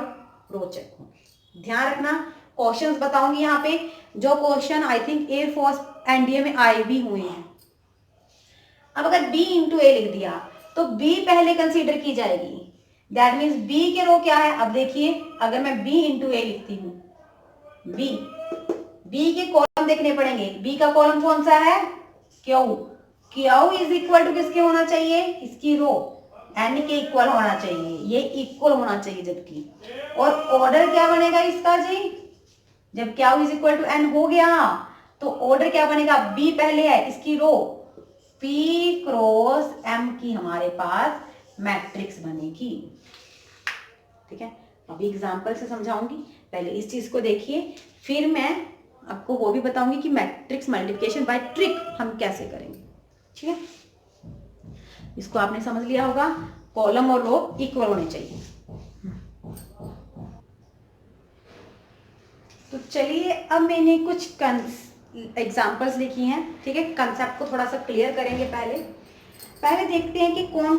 रो चेक होंगे। ध्यान रखना, क्वेश्चंस बताऊंगी यहाँ पे, जो question I think air force NDA में आए भी हुए हैं। अब अगर b इंटू ए लिख दिया तो b पहले कंसीडर की जाएगी, दैट मीन्स b के रो क्या है। अब देखिए, अगर मैं b इंटू ए लिखती हूँ, b के कॉलम देखने पड़ेंगे। b का कॉलम कौन सा है, Q. Q is equal to किसके होना चाहिए, इसकी रो n के इक्वल होना चाहिए, ये इक्वल होना चाहिए जबकि। और ऑर्डर क्या बनेगा इसका जी, जब Q is equal to n हो गया तो ऑर्डर क्या बनेगा, b पहले है, इसकी रो p क्रॉस m की हमारे पास मैट्रिक्स बनेगी। ठीक है, अभी एग्जांपल से समझाऊंगी, पहले इस चीज को देखिए, फिर मैं आपको वो भी बताऊंगी कि मैट्रिक्स मल्टीप्लिकेशन बाय ट्रिक हम कैसे करेंगे। ठीक है, इसको आपने समझ लिया होगा, कॉलम और रो इक्वल होने चाहिए। तो चलिए, अब मैंने कुछ एग्जांपल्स लिखी हैं। ठीक है, कंसेप्ट को थोड़ा सा क्लियर करेंगे। पहले देखते हैं कि कौन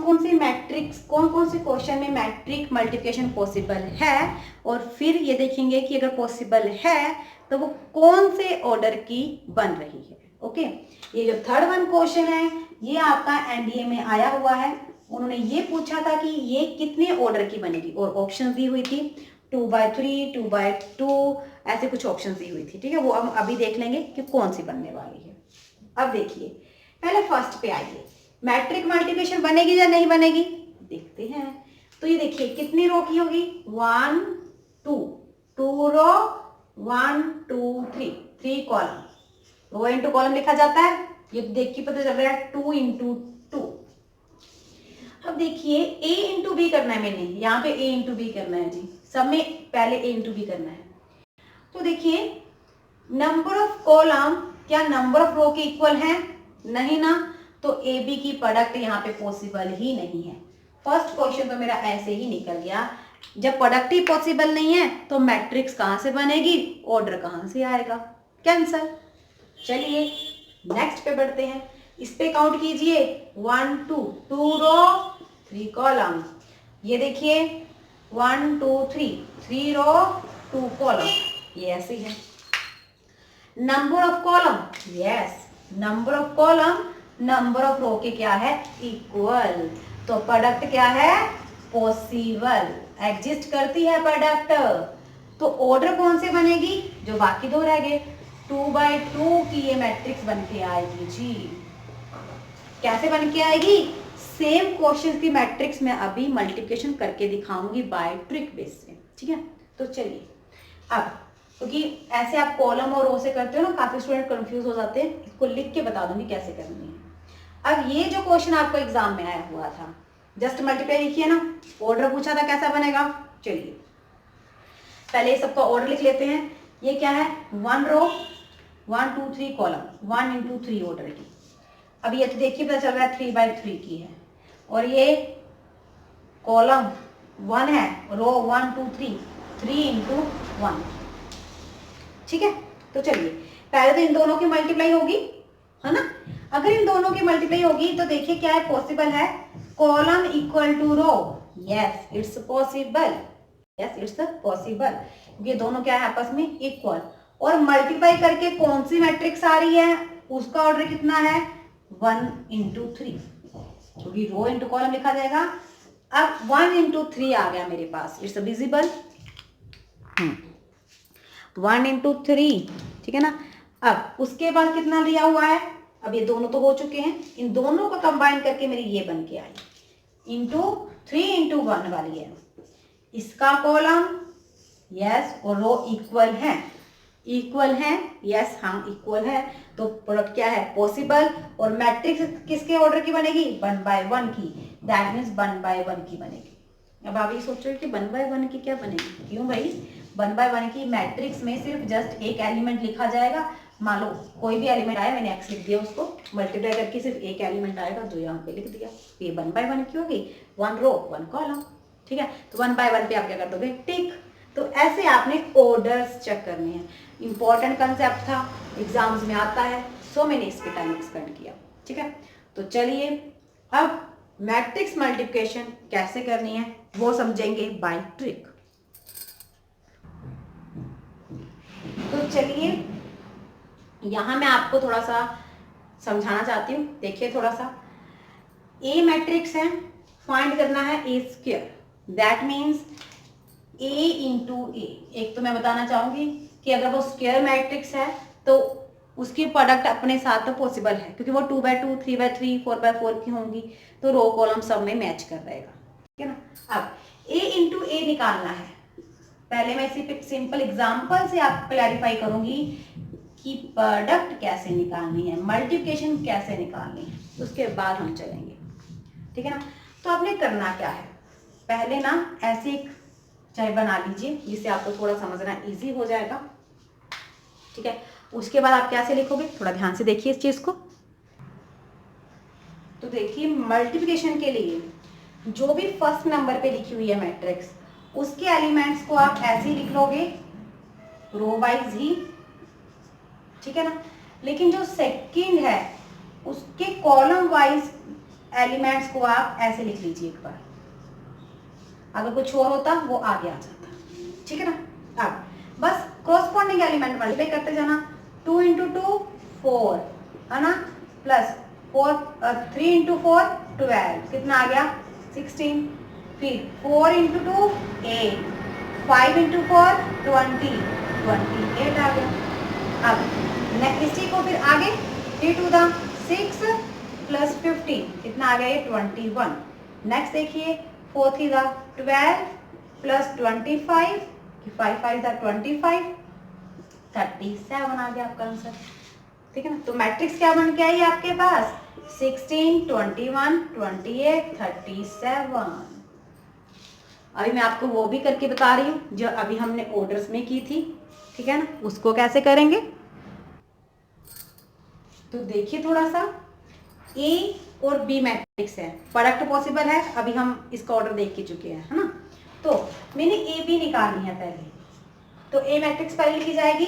कौन से क्वेश्चन में मैट्रिक मल्टीप्लिकेशन पॉसिबल है, और फिर ये देखेंगे कि अगर पॉसिबल है तो वो कौन से ऑर्डर की बन रही है। ओके, ये जो थर्ड वन क्वेश्चन है ये आपका एनडीए में आया हुआ है। उन्होंने ये पूछा था कि ये कितने ऑर्डर की बनेगी, और ऑप्शन दी हुई थी 2/3, 2/2, ऐसे कुछ ऑप्शन दी हुई थी। ठीक है, वो हम अभी देख लेंगे कि कौन सी बनने वाली है। अब देखिए, पहले फर्स्ट पे आइए, मैट्रिक मल्टीप्लिकेशन बनेगी या नहीं बनेगी, देखते हैं। तो ये देखिए कितनी रो की होगी, 1 2 रो, 1 2 3 कॉलम, रो इंटू कॉलम लिखा जाता है, ये देख के पता चल रहा है 2 इंटू 2। अब देखिए a इंटू बी करना है, मैंने यहाँ पे a इंटू बी करना है जी, सब में पहले a इंटू बी करना है। तो देखिए, नंबर ऑफ कॉलम क्या नंबर ऑफ रो के इक्वल है, नहीं ना, तो ए बी की प्रोडक्ट यहाँ पे पॉसिबल ही नहीं है। फर्स्ट क्वेश्चन तो मेरा ऐसे ही निकल गया। जब प्रोडक्ट ही पॉसिबल नहीं है तो मैट्रिक्स कहाँ से बनेगी, ऑर्डर कहाँ से आएगा, कैंसल। चलिए नेक्स्ट पे बढ़ते हैं, इस पे काउंट कीजिए, 1 2 रो 3 कॉलम। ये देखिए 1 2 3 रो 2 कॉलम, ये ऐसे ही है। Number of column, yes, number of column number of row के क्या है, इक्वल, तो प्रोडक्ट क्या है, पॉसिबल, एग्जिस्ट करती है प्रोडक्ट। तो ऑर्डर कौन से बनेगी, जो बाकी दो रह गए, 2/2 की ये मैट्रिक्स बन के आएगी जी। कैसे बन के आएगी, सेम क्वेश्चन की मैट्रिक्स में अभी मल्टीप्लिकेशन करके दिखाऊंगी बाय ट्रिक बेस से। ठीक है, तो चलिए, अब क्योंकि ऐसे आप कॉलम और रो से करते हो ना, काफी स्टूडेंट कंफ्यूज हो जाते हैं, इसको लिख के बता दूंगी कैसे करनी है। अब ये जो क्वेश्चन आपको एग्जाम में आया हुआ था, जस्ट मल्टीप्लाई लिखिए ना, ऑर्डर पूछा था कैसा बनेगा। चलिए पहले सबका ऑर्डर लिख लेते हैं। ये क्या है, 1 रो 1 2 3 कॉलम, 1 इंटू 3 ऑर्डर की। अब ये तो देखिए पता चल रहा है 3/3 की है, और ये कॉलम 1 है, रो 1 2 3 इंटू 1। ठीक है, तो चलिए पहले तो इन दोनों की मल्टीप्लाई होगी, है ना। अगर इन दोनों की मल्टीप्लाई होगी तो देखिए क्या है, पॉसिबल है, column equal to row, yes it's possible, yes it's possible, ये दोनों क्या है आपस में इक्वल। और मल्टीप्लाई करके कौन सी मैट्रिक्स आ रही है, उसका ऑर्डर कितना है, 1 इंटू 3, क्योंकि रो इंटू कॉलम लिखा जाएगा। अब 1 इंटू 3 आ गया मेरे पास, इट्स विजिबल, 1 इंटू 3, ठीक है ना। अब उसके बाद कितना दिया हुआ है, अब ये दोनों तो हो चुके हैं, इन दोनों को कंबाइन करके मेरी ये बन के आई, इंटू 3 इंटू 1 वाली है, इसका कॉलम यस और रो इक्वल है, यस हाँ इक्वल है, तो प्रोडक्ट क्या है, पॉसिबल। और मैट्रिक्स किसके ऑर्डर की बनेगी, 1/1 की, दैट मीन्स 1/1 की बनेगी। अब आप ये सोच रहे हो कि 1/1 की क्या बनेगी, क्यों भाई, 1/1 की मैट्रिक्स में सिर्फ जस्ट एक एलिमेंट लिखा जाएगा। मान लो कोई भी एलिमेंट आया, मैंने एक्स लिख दिया, उसको मल्टीप्लाई करके सिर्फ एक एलिमेंट आएगा जो यहाँ पे लिख दिया, तो ये 1/1 की होगी, 1 रो 1 कॉलम। ठीक है, तो 1/1 पे आप क्या कर दोगे, टिक। तो ऐसे आपने ऑर्डर्स चेक करने हैं। इंपॉर्टेंट कंसेप्ट था, एग्जाम्स में आता है, सो मैंने इस पे टाइम स्पेंड किया। ठीक है, तो चलिए अब मैट्रिक्स मल्टीप्लिकेशन कैसे करनी है वो समझेंगे बाय ट्रिक। तो चलिए यहां मैं आपको थोड़ा सा समझाना चाहती हूँ। देखिए थोड़ा सा, ए मैट्रिक्स है, फाइंड करना है A square, that means A into A. एक तो मैं बताना चाहूंगी कि अगर वो स्क्वायर मैट्रिक्स है तो उसकी प्रोडक्ट अपने साथ तो पॉसिबल है, क्योंकि वो 2x2, 3x3, 4x4 की होंगी, तो रो कॉलम सब में मैच कर रहेगा। ठीक है ना। अब ए इंटू ए निकालना है। पहले मैं इसी सिंपल एग्जांपल से आपको क्लैरिफाई करूंगी कि प्रोडक्ट कैसे निकालनी है, मल्टीप्लिकेशन कैसे निकालनी है, उसके बाद हम चलेंगे। ठीक है ना। तो आपने करना क्या है, पहले ना ऐसे एक चाहे बना लीजिए जिससे आपको थोड़ा समझना इजी हो जाएगा। ठीक है, उसके बाद आप कैसे लिखोगे, थोड़ा ध्यान से देखिए इस चीज को। तो देखिए मल्टीप्लिकेशन के लिए जो भी फर्स्ट नंबर पे लिखी हुई है मैट्रिक्स, उसके एलिमेंट्स को आप ऐसे ही लिख लोगे, रो वाइज ही। ठीक है ना। लेकिन जो सेकंड है उसके कॉलम वाइज एलिमेंट्स को आप ऐसे लिख लीजिए एक बार, अगर कुछ और होता वो आगे आ जाता। ठीक है ना। अब बस कॉरस्पॉन्डिंग एलिमेंट मल्टीप्लाई करते जाना, 2 इंटू 2 4 है ना, प्लस 3 इंटू 4 12, कितना आ गया 16, फिर 4 इंटू 2 8, 5 इंटू 4 20, 28 आ गया। अब इसी को फिर आगे 3 टू द 6 प्लस 15, कितना आ गया ये 21। नेक्स्ट देखिए 4 3 द 12 प्लस 25, 5 5 द 25, 37 आ गया आपका आंसर। ठीक है ना। तो मैट्रिक्स क्या बन के आई आपके पास, 16 21 28 37। अभी मैं आपको वो भी करके बता रही हूँ जो अभी हमने ऑर्डर्स में की थी। ठीक है ना, उसको कैसे करेंगे। तो देखिए थोड़ा सा, ए और बी मैट्रिक्स है, प्रोडक्ट पॉसिबल है, अभी हम इसका ऑर्डर देख के चुके हैं, है ना। तो मैंने ए बी निकालनी है पहले, तो ए मैट्रिक्स पहले लिखी जाएगी।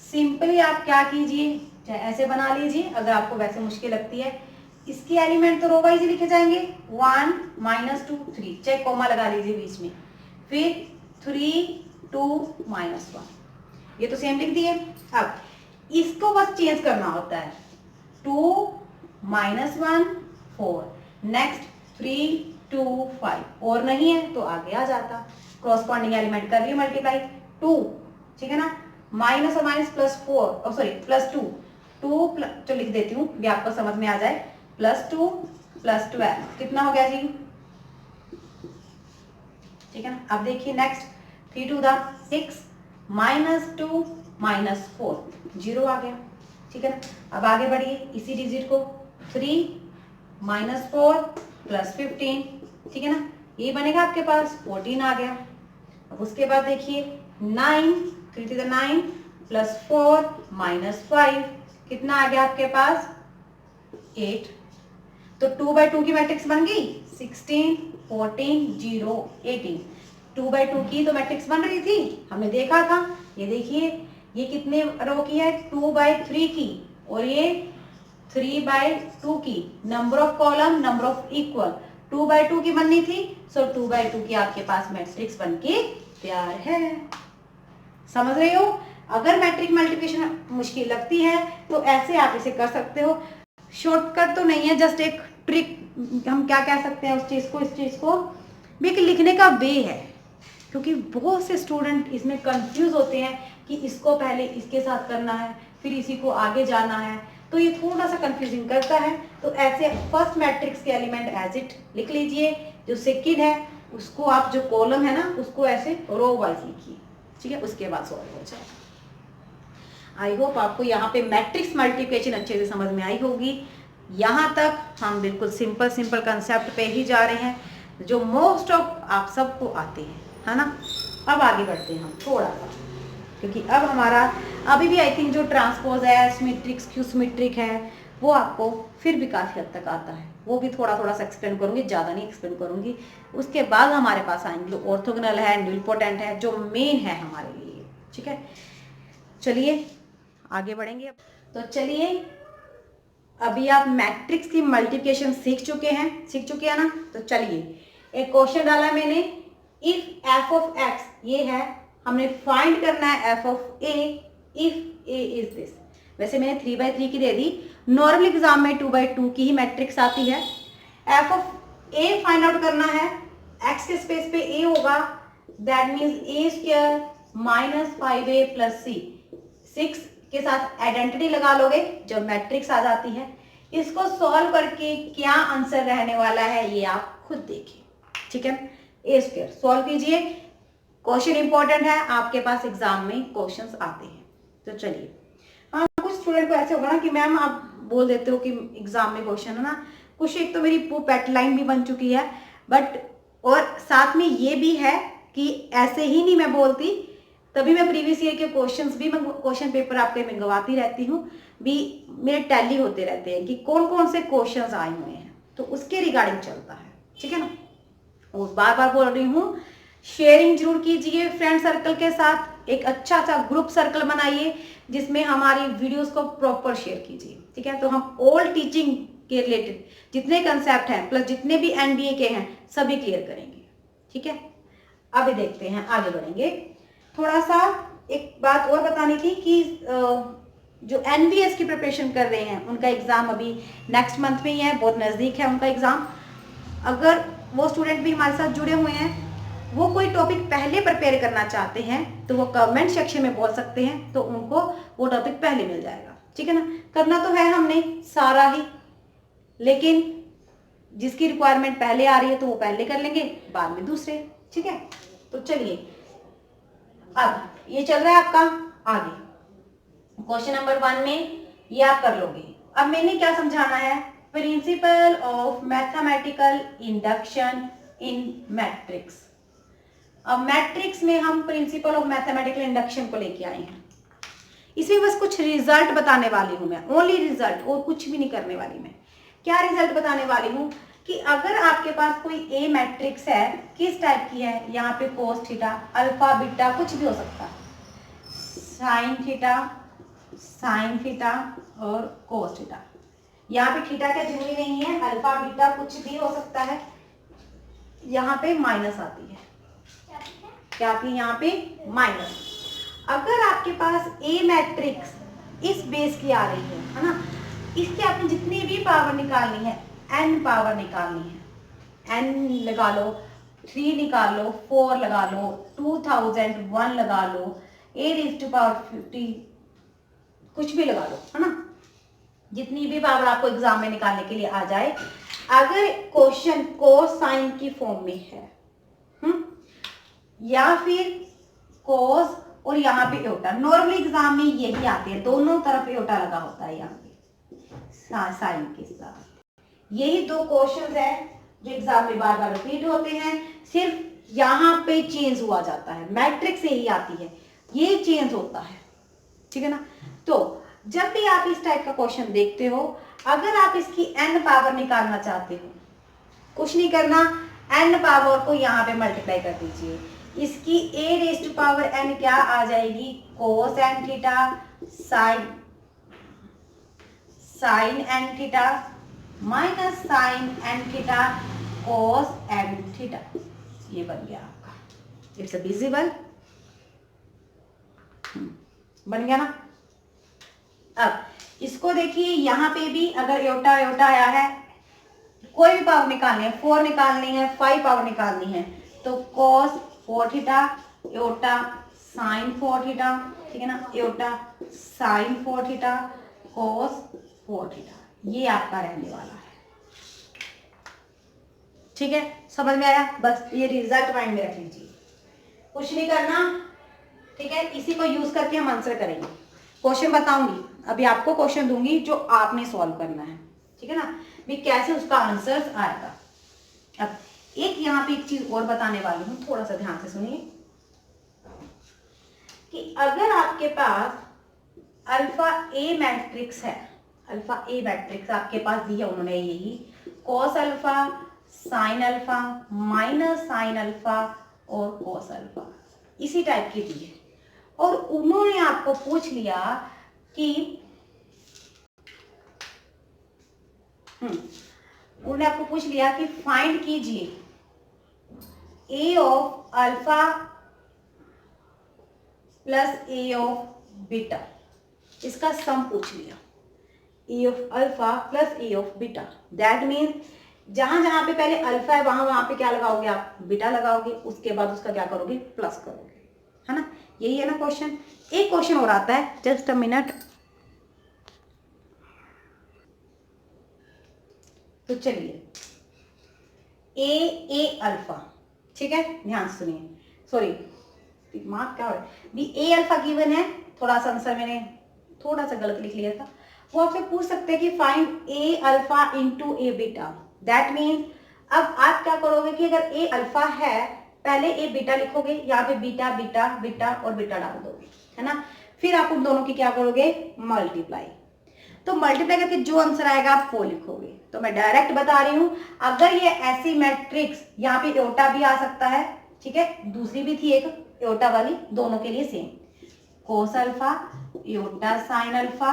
सिंपली आप क्या कीजिए, चाहे ऐसे बना लीजिए अगर आपको वैसे मुश्किल लगती है। इसके एलिमेंट तो रो वाइज लिखे जाएंगे, 1 -2 3, चाहे कॉमा लगा लीजिए बीच में, फिर 3 2 -1, ये तो सेम लिख दिए। अब इसको बस चेंज करना होता है, 2 -1 4, नेक्स्ट 3 2 5, और नहीं है तो आगे आ जाता। क्रॉसपॉन्डिंग एलिमेंट कर रही मल्टीप्लाई 2, ठीक है ना, माइनस और माइनस प्लस 4, सॉरी प्लस 2, तो लिख देती हूँ भी आपको समझ में आ जाए, +2 + 12, कितना हो गया जी। ठीक है ना। अब देखिए नेक्स्ट 3 टू द 6 -2 -4, 0 आ गया। ठीक है ना। अब आगे बढ़िए इसी डिजिट को, 3 -4 + 15, ठीक है ना, ये बनेगा आपके पास 14 आ गया। अब उसके बाद देखिए 9 3 to the 9 + 4 -5, कितना आ गया आपके पास 8। तो 2/2 की मैट्रिक्स बन गई, 16 14 0 18। 2/2 की तो मैट्रिक्स बन रही थी, हमने देखा था। ये देखिए ये कितने रो की है, 2/3 की, और ये 3/2 की। Number of column, number of equal, 2/2 की बननी थी, सो 2/2 की आपके पास मैट्रिक्स बन के तैयार है। समझ रहे हो। अगर मैट्रिक मल्टीप्लिकेशन मुश्किल लगती है तो ऐसे आप इसे कर सकते हो। शॉर्टकट तो नहीं है, जस्ट एक ट्रिक, हम क्या कह सकते हैं उस चीज को, इस चीज को भी एक लिखने का वे है, क्योंकि बहुत से स्टूडेंट इसमें कंफ्यूज होते हैं कि इसको पहले इसके साथ करना है फिर इसी को आगे जाना है, तो ये थोड़ा सा कंफ्यूजिंग करता है। तो ऐसे फर्स्ट मैट्रिक्स के एलिमेंट एज इट लिख लीजिए, जो सेकंड है उसको आप, जो कॉलम है ना उसको ऐसे रो वाइज लिखिए, ठीक है, उसके बाद सॉल्व हो जाएगा। आई होप आपको यहाँ पे मैट्रिक्स मल्टीप्लिकेशन अच्छे से समझ में आई होगी। यहाँ तक हम बिल्कुल सिंपल कंसेप्ट पे ही जा रहे हैं जो मोस्ट ऑफ आप सबको आते हैं, है ना। अब आगे बढ़ते हैं हम थोड़ा सा, क्योंकि अब हमारा अभी भी आई थिंक जो ट्रांसपोज है, सिमेट्रिक, स्क्यू सिमेट्रिक है, वो आपको फिर भी काफ़ी हद तक आता है। वो भी थोड़ा थोड़ा सा एक्सप्लेन करूंगी, ज़्यादा नहीं एक्सप्लेन करूंगी। उसके बाद हमारे पास आएंगे ऑर्थोगोनल है, निलपोटेंट है, जो मेन है हमारे लिए। ठीक है, चलिए आगे बढ़ेंगे। तो चलिए, अभी आप मैट्रिक्स की मल्टीप्लिकेशन सीख चुके हैं ना। तो चलिए, एक क्वेश्चन डाला मैंने, इफ एफ ऑफ एक्स, ये है, हमने फाइंड करना है F of A if A is this. वैसे मैंने 3/3 की दे दी, नॉर्मल एग्जाम में 2/2 की ही मैट्रिक्स आती है। F of A find out करना है, एक्स के स्पेस पे ए होगा, that means A square minus 5a plus C. 6 के साथ आइडेंटिटी लगा लोगे जब मैट्रिक्स आ जाती है। इसको सॉल्व करके क्या आंसर रहने वाला है ये आप खुद देखिए। ठीक है, ए स्क्वायर सॉल्व कीजिए, क्वेश्चन इंपॉर्टेंट है, आपके पास एग्जाम में क्वेश्चंस आते हैं। तो चलिए, हाँ कुछ स्टूडेंट को ऐसे होगा ना कि मैम आप बोल देते हो कि एग्जाम में क्वेश्चन है ना, कुछ एक तो मेरी पेट लाइन भी बन चुकी है, बट और साथ में ये भी है कि ऐसे ही नहीं मैं बोलती, तभी मैं प्रीवियस ईयर के क्वेश्चंस भी क्वेश्चन पेपर आपके मंगवाती रहती हूँ, भी मेरे टैली होते रहते हैं कि कौन कौन से क्वेश्चंस आए हुए हैं, तो उसके रिगार्डिंग चलता है। ठीक है ना, और बार बार बोल रही हूँ, शेयरिंग जरूर कीजिए फ्रेंड सर्कल के साथ, एक अच्छा सा ग्रुप सर्कल बनाइए जिसमें हमारी वीडियोस को प्रॉपर शेयर कीजिए। ठीक है, तो हम ऑल टीचिंग के रिलेटेड जितने कंसेप्ट हैं प्लस जितने भी एनडीए के हैं सभी क्लियर करेंगे। ठीक है, अभी देखते हैं, आगे बढ़ेंगे। थोड़ा सा एक बात और बतानी थी कि जो एनवीएस की प्रिपरेशन कर रहे हैं उनका एग्जाम अभी नेक्स्ट मंथ में ही है, बहुत नज़दीक है उनका एग्जाम। अगर वो स्टूडेंट भी हमारे साथ जुड़े हुए हैं, वो कोई टॉपिक पहले प्रिपेयर करना चाहते हैं तो वो कमेंट सेक्शन में बोल सकते हैं, तो उनको वो टॉपिक पहले मिल जाएगा। ठीक है ना, करना तो है हमने सारा ही, लेकिन जिसकी रिक्वायरमेंट पहले आ रही है तो वो पहले कर लेंगे, बाद में दूसरे। ठीक है, तो चलिए, अब ये चल रहा है आपका आगे, क्वेश्चन नंबर 1 में ये आप कर लोगे। अब मैंने क्या समझाना है, principle of mathematical induction in matrix. अब मैट्रिक्स में हम प्रिंसिपल ऑफ मैथमेटिकल इंडक्शन को लेके आए हैं। इसमें बस कुछ रिजल्ट बताने वाली हूं मैं, ओनली रिजल्ट, और कुछ भी नहीं करने वाली मैं। क्या रिजल्ट बताने वाली हूं कि अगर आपके पास कोई ए मैट्रिक्स है, किस टाइप की है, यहाँ पे कोस थीटा, अल्फा बीटा कुछ भी हो सकता है, साइन थीटा और कोस थीटा। यहाँ पे थीटा क्या जरूरी नहीं है, अल्फा बीटा कुछ भी हो सकता है। यहाँ पे माइनस आती है, क्या आती है यहाँ पे, माइनस। अगर आपके पास ए मैट्रिक्स इस बेस की आ रही है ना, इसके आपने जितनी भी पावर निकालनी है, n पावर निकालनी है, n लगा लो, 3 निकाल लो, 4 लगा लो, 2001 लगा लो, a⁻50 कुछ भी लगा लो, है ना, जितनी भी पावर आपको एग्जाम में निकालने के लिए आ जाए। अगर क्वेश्चन कोसाइन की फॉर्म में है, या फिर कोस और यहाँ पे एटा, नॉर्मली एग्जाम में यही आते हैं, दोनों तरफ एटा लगा होता है यहाँ पे साइन के साथ। यही 2 क्वेश्चंस है जो एग्जाम में बार बार रिपीट होते हैं, सिर्फ यहाँ पे चेंज हुआ जाता है, मैट्रिक्स से ही आती है, ये चेंज होता है। ठीक है ना, तो जब भी आप इस टाइप का क्वेश्चन देखते हो, अगर आप इसकी n पावर निकालना चाहते हो, कुछ नहीं करना, n पावर को यहाँ पे मल्टीप्लाई कर दीजिए, इसकी a⁻n क्या आ जाएगी, cos n theta sine n theta minus sine n theta cos n theta. ये बन गया आपका, इट्स विजिबल, बन गया ना। अब इसको देखिए, यहाँ पे भी अगर एटा आया है, कोई भी पावर निकालनी है, 4 निकालनी है, 5 पावर निकालनी है, तो cos 4 थीटा एटा साइन 4 थीटा, ठीक है ना, एटा साइन 4 थीटा cos 4 थीटा, ये आपका रहने वाला है। ठीक है, समझ में आया, बस ये रिजल्ट माइंड में रख लीजिए, कुछ नहीं करना। ठीक है, इसी को यूज करके हम आंसर करेंगे। क्वेश्चन बताऊंगी, अभी आपको क्वेश्चन दूंगी जो आपने सॉल्व करना है। ठीक है ना, भी कैसे उसका आंसर आएगा। अब एक यहाँ पे एक चीज और बताने वाली हूँ, थोड़ा सा ध्यान से सुनिए, कि अगर आपके पास अल्फा ए मैट्रिक्स है, अल्फा ए मैट्रिक्स आपके पास दी है उन्होंने, यही cos alpha, sine alpha, minus sine alpha और कॉस अल्फा, इसी टाइप की दी है। और उन्होंने आपको पूछ लिया कि उन्होंने आपको पूछ लिया कि फाइंड कीजिए A of alpha plus A of beta, इसका सम पूछ लिया, A of alpha plus A of beta. That means जहां जहां पे पहले अल्फा है वहां वहां पे क्या लगाओगे आप, बीटा लगाओगे, उसके बाद उसका क्या करोगे, प्लस करोगे, है ना। यही है ना क्वेश्चन। एक क्वेश्चन और आता है, जस्ट अ मिनट। तो चलिए ए अल्फा, ठीक है, ध्यान सुनिए, सॉरी दिमाग क्या हो रहा है, दी ए अल्फा गिवन है, थोड़ा सा आंसर मैंने थोड़ा सा गलत लिख लिया था। वो आपसे पूछ सकते हैं कि find A alpha into A beta. That means अब आप क्या करोगे कि अगर ए अल्फा है पहले ए बीटा लिखोगे, यहाँ पे बीटा बीटा बीटा और बीटा डाल दोगे, है ना। फिर आप उन दोनों की क्या करोगे, मल्टीप्लाई। तो मल्टीप्लाई करके जो आंसर आएगा आप वो लिखोगे। तो मैं डायरेक्ट बता रही हूं, अगर ये ऐसी मैट्रिक्स, यहाँ पे एओटा भी आ सकता है, ठीक है, दूसरी भी थी एक एओटा वाली, दोनों के लिए same, cos alpha, aorta sine alpha,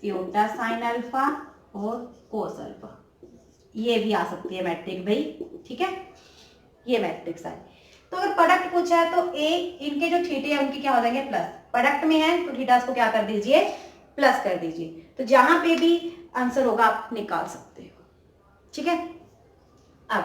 aorta sine alpha और कोस अल्फा, ये भी आ सकती है मैट्रिक्स भाई, ठीक है, ये मैट्रिक्स है। तो अगर प्रोडक्ट पूछा है तो ए, इनके जो थीटे है उनके क्या हो जाएंगे प्लस, प्रोडक्ट में है तो थीटास को क्या कर दीजिए, प्लस कर दीजिए। तो जहां पे भी आंसर होगा आप निकाल सकते हो, ठीक है। अब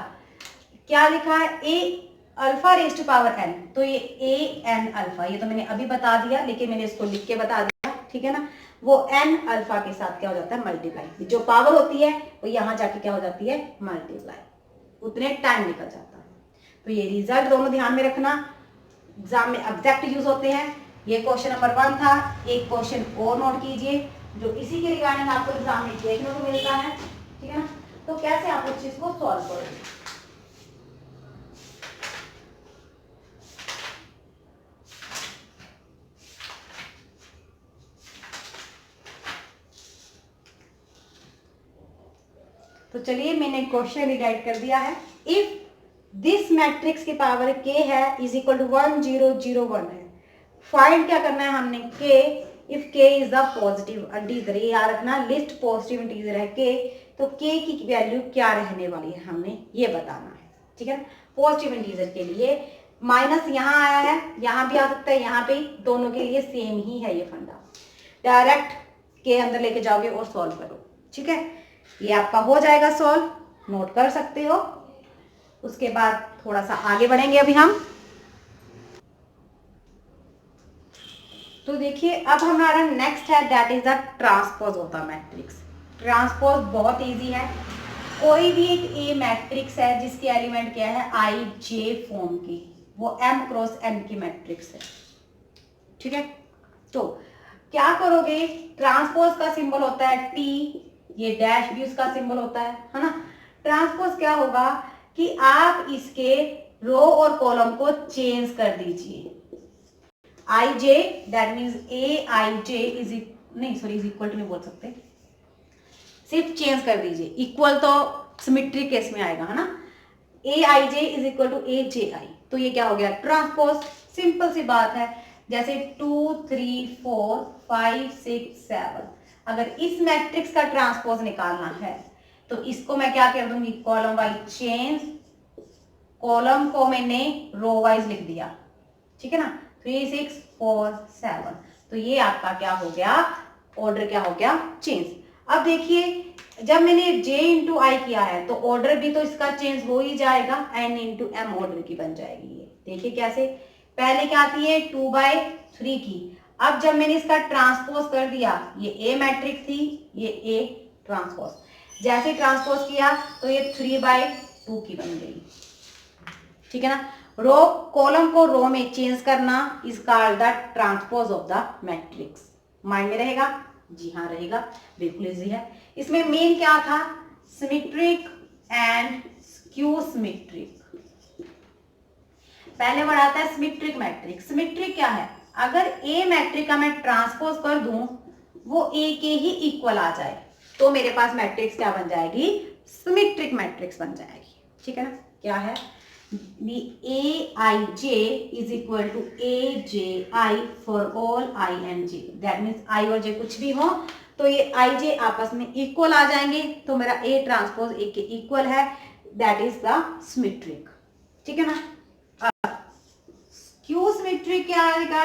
क्या लिखा है, A alpha raise to power N, तो ये ए एन अल्फा, ये तो मैंने अभी बता दिया, लेकिन मैंने इसको लिख के बता दिया, ठीक है ना। वो एन अल्फा के साथ क्या हो जाता है, मल्टीप्लाई, जो पावर होती है वो यहां जाके क्या हो जाती है, मल्टीप्लाई, उतने टाइम निकल जाता है। तो ये रिजल्ट दोनों ध्यान में रखना, एग्जाम में एग्जैक्ट यूज होते हैं। ये क्वेश्चन नंबर 1 था। एक क्वेश्चन और नोट कीजिए जो इसी के रिगार्डिंग आपको एग्जाम में देखने को मिलता है, ठीक है ना। तो कैसे आप उस चीज को सॉल्व करोगे। तो चलिए मैंने क्वेश्चन रिराइट कर दिया है। इफ दिस मैट्रिक्स की पावर के है इज इक्वल टू 1 0 0 1 है, फाइंड क्या करना है हमने, के इफ के इज द पॉजिटिव इंटीजर, ये याद रखना, लिस्ट पॉजिटिव इंटीजर है के, तो के की वैल्यू क्या रहने वाली है हमने ये बताना है, ठीक है। पॉजिटिव इंटीजर के लिए माइनस यहाँ आया है, यहाँ भी आ सकता है, यहाँ पे दोनों के लिए सेम ही है ये फंडा। डायरेक्ट के अंदर लेके जाओगे और सॉल्व करो, ठीक है। ये आपका हो जाएगा सॉल्व, नोट कर सकते हो। उसके बाद थोड़ा सा आगे बढ़ेंगे अभी हम। तो देखिए अब हमारा नेक्स्ट है, that is the transpose of the matrix. Transpose बहुत इजी है। कोई भी एक ए मैट्रिक्स है जिसके एलिमेंट क्या है, आई जे फॉर्म की, वो एम क्रॉस एन की मैट्रिक्स है, ठीक है। तो क्या करोगे, ट्रांसपोज का सिंबल होता है टी, ये डैश भी उसका सिंबल होता है ना। ट्रांसपोज क्या होगा कि आप इसके रो और कॉलम को चेंज कर दीजिए। I J that means A I J is नहीं सॉरी इज इक्वल टू नहीं बोल सकते, सिर्फ चेंज कर दीजिए, इक्वल तो सिमेट्रिक केस में आएगा, है ना। ए I J is equal to ए जे आई, तो ये क्या हो गया, ट्रांसपोज। सिंपल सी बात है, जैसे 2 3 4 5 6 7, अगर इस मैट्रिक्स का ट्रांसपोज निकालना है तो इसको मैं क्या कर दूंगी, कॉलम वाइज चेंज, कॉलम को मैंने रो वाइज लिख दिया, ठीक है ना, 3 6 4 7, तो ये आपका क्या हो गया, ऑर्डर क्या हो गया, चेंज। अब देखिए जब मैंने j इंटू आई किया है तो ऑर्डर भी तो इसका चेंज हो ही जाएगा, n इंटू एम ऑर्डर की बन जाएगी ये। देखिए कैसे, पहले क्या आती है 2/3 की, अब जब मैंने इसका ट्रांसपोज कर दिया, ये ए मैट्रिक्स थी, ये ए ट्रांसपोज, जैसे ट्रांसपोज किया तो ये 3/2 की बन गई, ठीक है ना। रो कॉलम को रो में चेंज करना is called the transpose of the matrix. Mind में रहेगा, जी हाँ रहेगा, बिल्कुल इजी है। इसमें मेन क्या था, सिमेट्रिक एंड स्क्यू सिमेट्रिक। पहले वर्ड आता है सिमेट्रिक मैट्रिक। सिमेट्रिक क्या है, अगर ए मैट्रिक का मैं ट्रांसपोज कर दूं वो ए के ही इक्वल आ जाए तो मेरे पास मैट्रिक्स क्या बन जाएगी, सिमेट्रिक मैट्रिक्स बन जाएगी। ठीक है ना, क्या है, AIJ is equal to AJI for all I and J। That means I और J कुछ भी हो तो ये IJ आपस में इक्वल आ जाएंगे, तो मेरा A ट्रांसपोज A के इक्वल है, दैट इज द सिमेट्रिक। ठीक है ना। क्यू सिमेट्रिक क्या आएगा,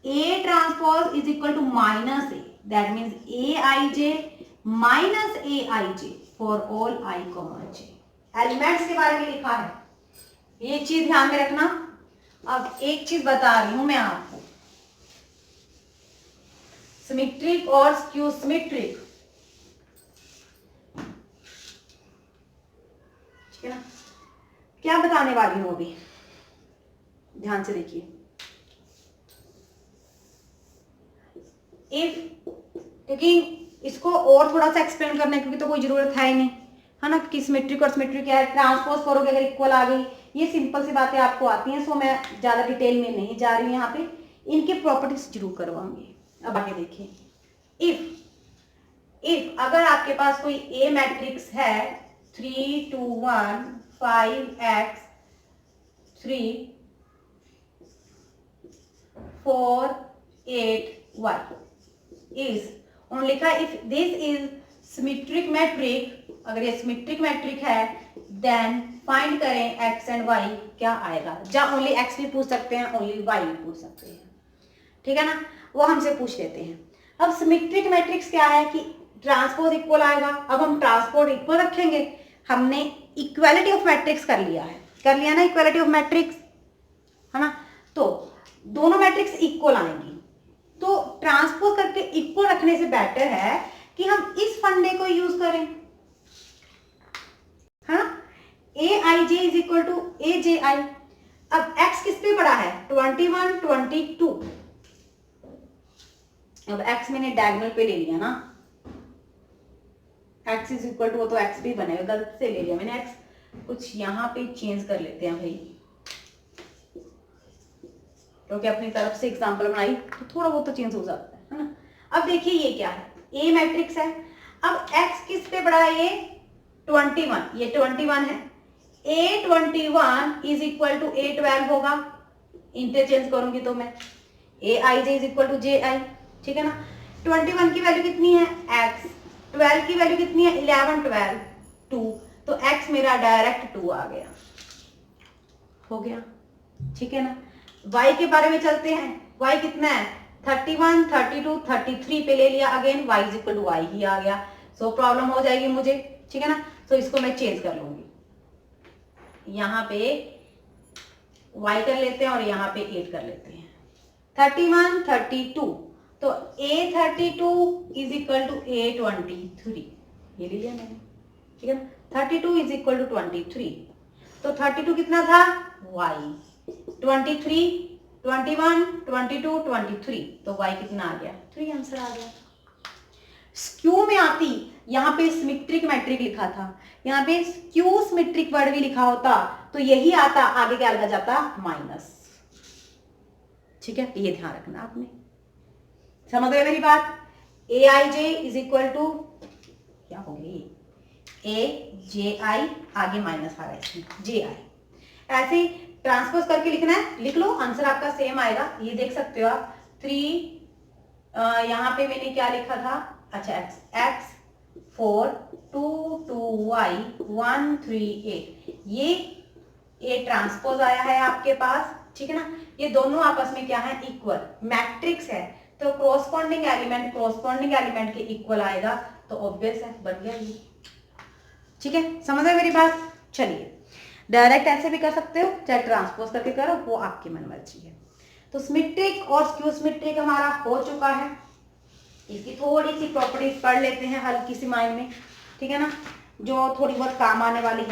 A transpose is equal to minus A, that means AIJ minus AIJ for all I, J। Elements के बारे में लिखा है, ये चीज ध्यान में रखना। अब एक चीज बता रही हूं मैं आपको, सिमेट्रिक और स्क्यू सिमेट्रिक, ठीक है ना, क्या बताने वाली हूं अभी, ध्यान से देखिए। इफ, क्योंकि इसको और थोड़ा सा एक्सप्लेन करने की तो कोई जरूरत है ही नहीं, है ना, कि सिमेट्रिक और सिमेट्रिक क्या है, ट्रांसपोज करोगे अगर इक्वल आ गई, ये सिंपल सी बातें आपको आती हैं, सो मैं ज्यादा डिटेल में नहीं जा रही हूँ यहाँ पे, इनके प्रॉपर्टीज जरूर करवाऊंगी। अब आगे देखिए, इफ अगर आपके पास कोई ए मैट्रिक्स है 3 2 1 5x 3 4 8y इज, उन्होंने लिखा if this is symmetric matric, अगर ये सिमेट्रिक मैट्रिक है देन फाइंड करें x एंड y क्या आएगा। जब ओनली x भी पूछ सकते हैं, ओनली y भी पूछ सकते हैं, ठीक है ना, वो हमसे पूछ लेते हैं। अब सिमेट्रिक मैट्रिक्स क्या है कि ट्रांसपोज इक्वल आएगा। अब हम ट्रांसपोज इक्वल रखेंगे, हमने इक्वालिटी ऑफ मैट्रिक्स कर लिया है, कर लिया ना इक्वालिटी ऑफ मैट्रिक्स, है ना, तो दोनों मैट्रिक्स इक्वल आएंगी, तो ट्रांसपोज करके इक्वल रखने से बेटर है कि हम इस फंडे को यूज करें, हाँ, AIJ is equal to AJI। अब x किस पे पड़ा है, 21 22, अब x मैंने डायगोनल पे ले लिया ना, x इज इक्वल टू, वो तो x भी बनेगा, गलत से ले लिया मैंने x, कुछ यहाँ पे चेंज कर लेते हैं भाई, क्योंकि अपनी तरफ से एग्जांपल बनाई तो थोड़ा बहुत तो चेंज हो जाता है ना। अब देखिए ये क्या है, A मैट्रिक्स है, अब x किस पे पड़ा है, ये 21, ये 21 है, A21 is equal to A12 होगा, इंटरचेंज करूंगी तो मैं AIJ is equal to JI, ठीक है ना। 21 की वैल्यू कितनी है x, 12 की वैल्यू कितनी है 11 12 2, तो x मेरा डायरेक्ट 2 आ गया, हो गया, ठीक है ना। y के बारे में चलते हैं, y कितना है 31 32 33 पे ले लिया, again y is equal to y ही आ गया, सो प्रॉब्लम हो जाएगी मुझे, ठीक है ना। तो इसको मैं चेंज कर लूंगी, यहाँ पे y कर लेते हैं और यहाँ पे 8 कर लेते हैं, 31 32, तो A32 is equal to A23, ये ले लिया मैंने, ठीक है ना। 32 इज इक्वल टू 23, तो 32 कितना था y, 23 21 22 23, तो y कितना आ गया 3, आंसर आ गया। स्क्यू में आती, यहाँ पे सिमेट्रिक मैट्रिक लिखा था, यहाँ पे स्क्यू सिमेट्रिक वर्ड भी लिखा होता तो यही आता, आगे क्या लगा जाता माइनस, ठीक है, ये ध्यान रखना आपने, समझ गए मेरी बात। AIJ इज इक्वल टू क्या हो गई AJI, आगे माइनस आ रहा है इसमें JI, ऐसे ही ट्रांसपोज करके लिखना है, लिख लो, आंसर आपका सेम आएगा, ये देख सकते हो आप। 3 यहाँ पे मैंने क्या लिखा था, अच्छा x 4 2 2y 1 3 8, ये A ट्रांसपोज आया है आपके पास, ठीक है ना। ये दोनों आपस में क्या है इक्वल, मैट्रिक्स है तो कोरस्पॉन्डिंग एलिमेंट के इक्वल आएगा, तो ऑब्वियस है, बन गया ये, ठीक है, समझ गए मेरी बात। चलिए, डायरेक्ट ऐसे भी कर सकते हो, चाहे ट्रांसपोज करके करो, वो आपकी मनमर्जी है। तो सिमेट्रिक और स्क्यू सिमेट्रिक हमारा हो चुका है, इसकी थोड़ी सी प्रॉपर्टीज पढ़ लेते हैं हल्की सी माइंड में, ठीक है ना, जो थोड़ी बहुत काम आने वाली है।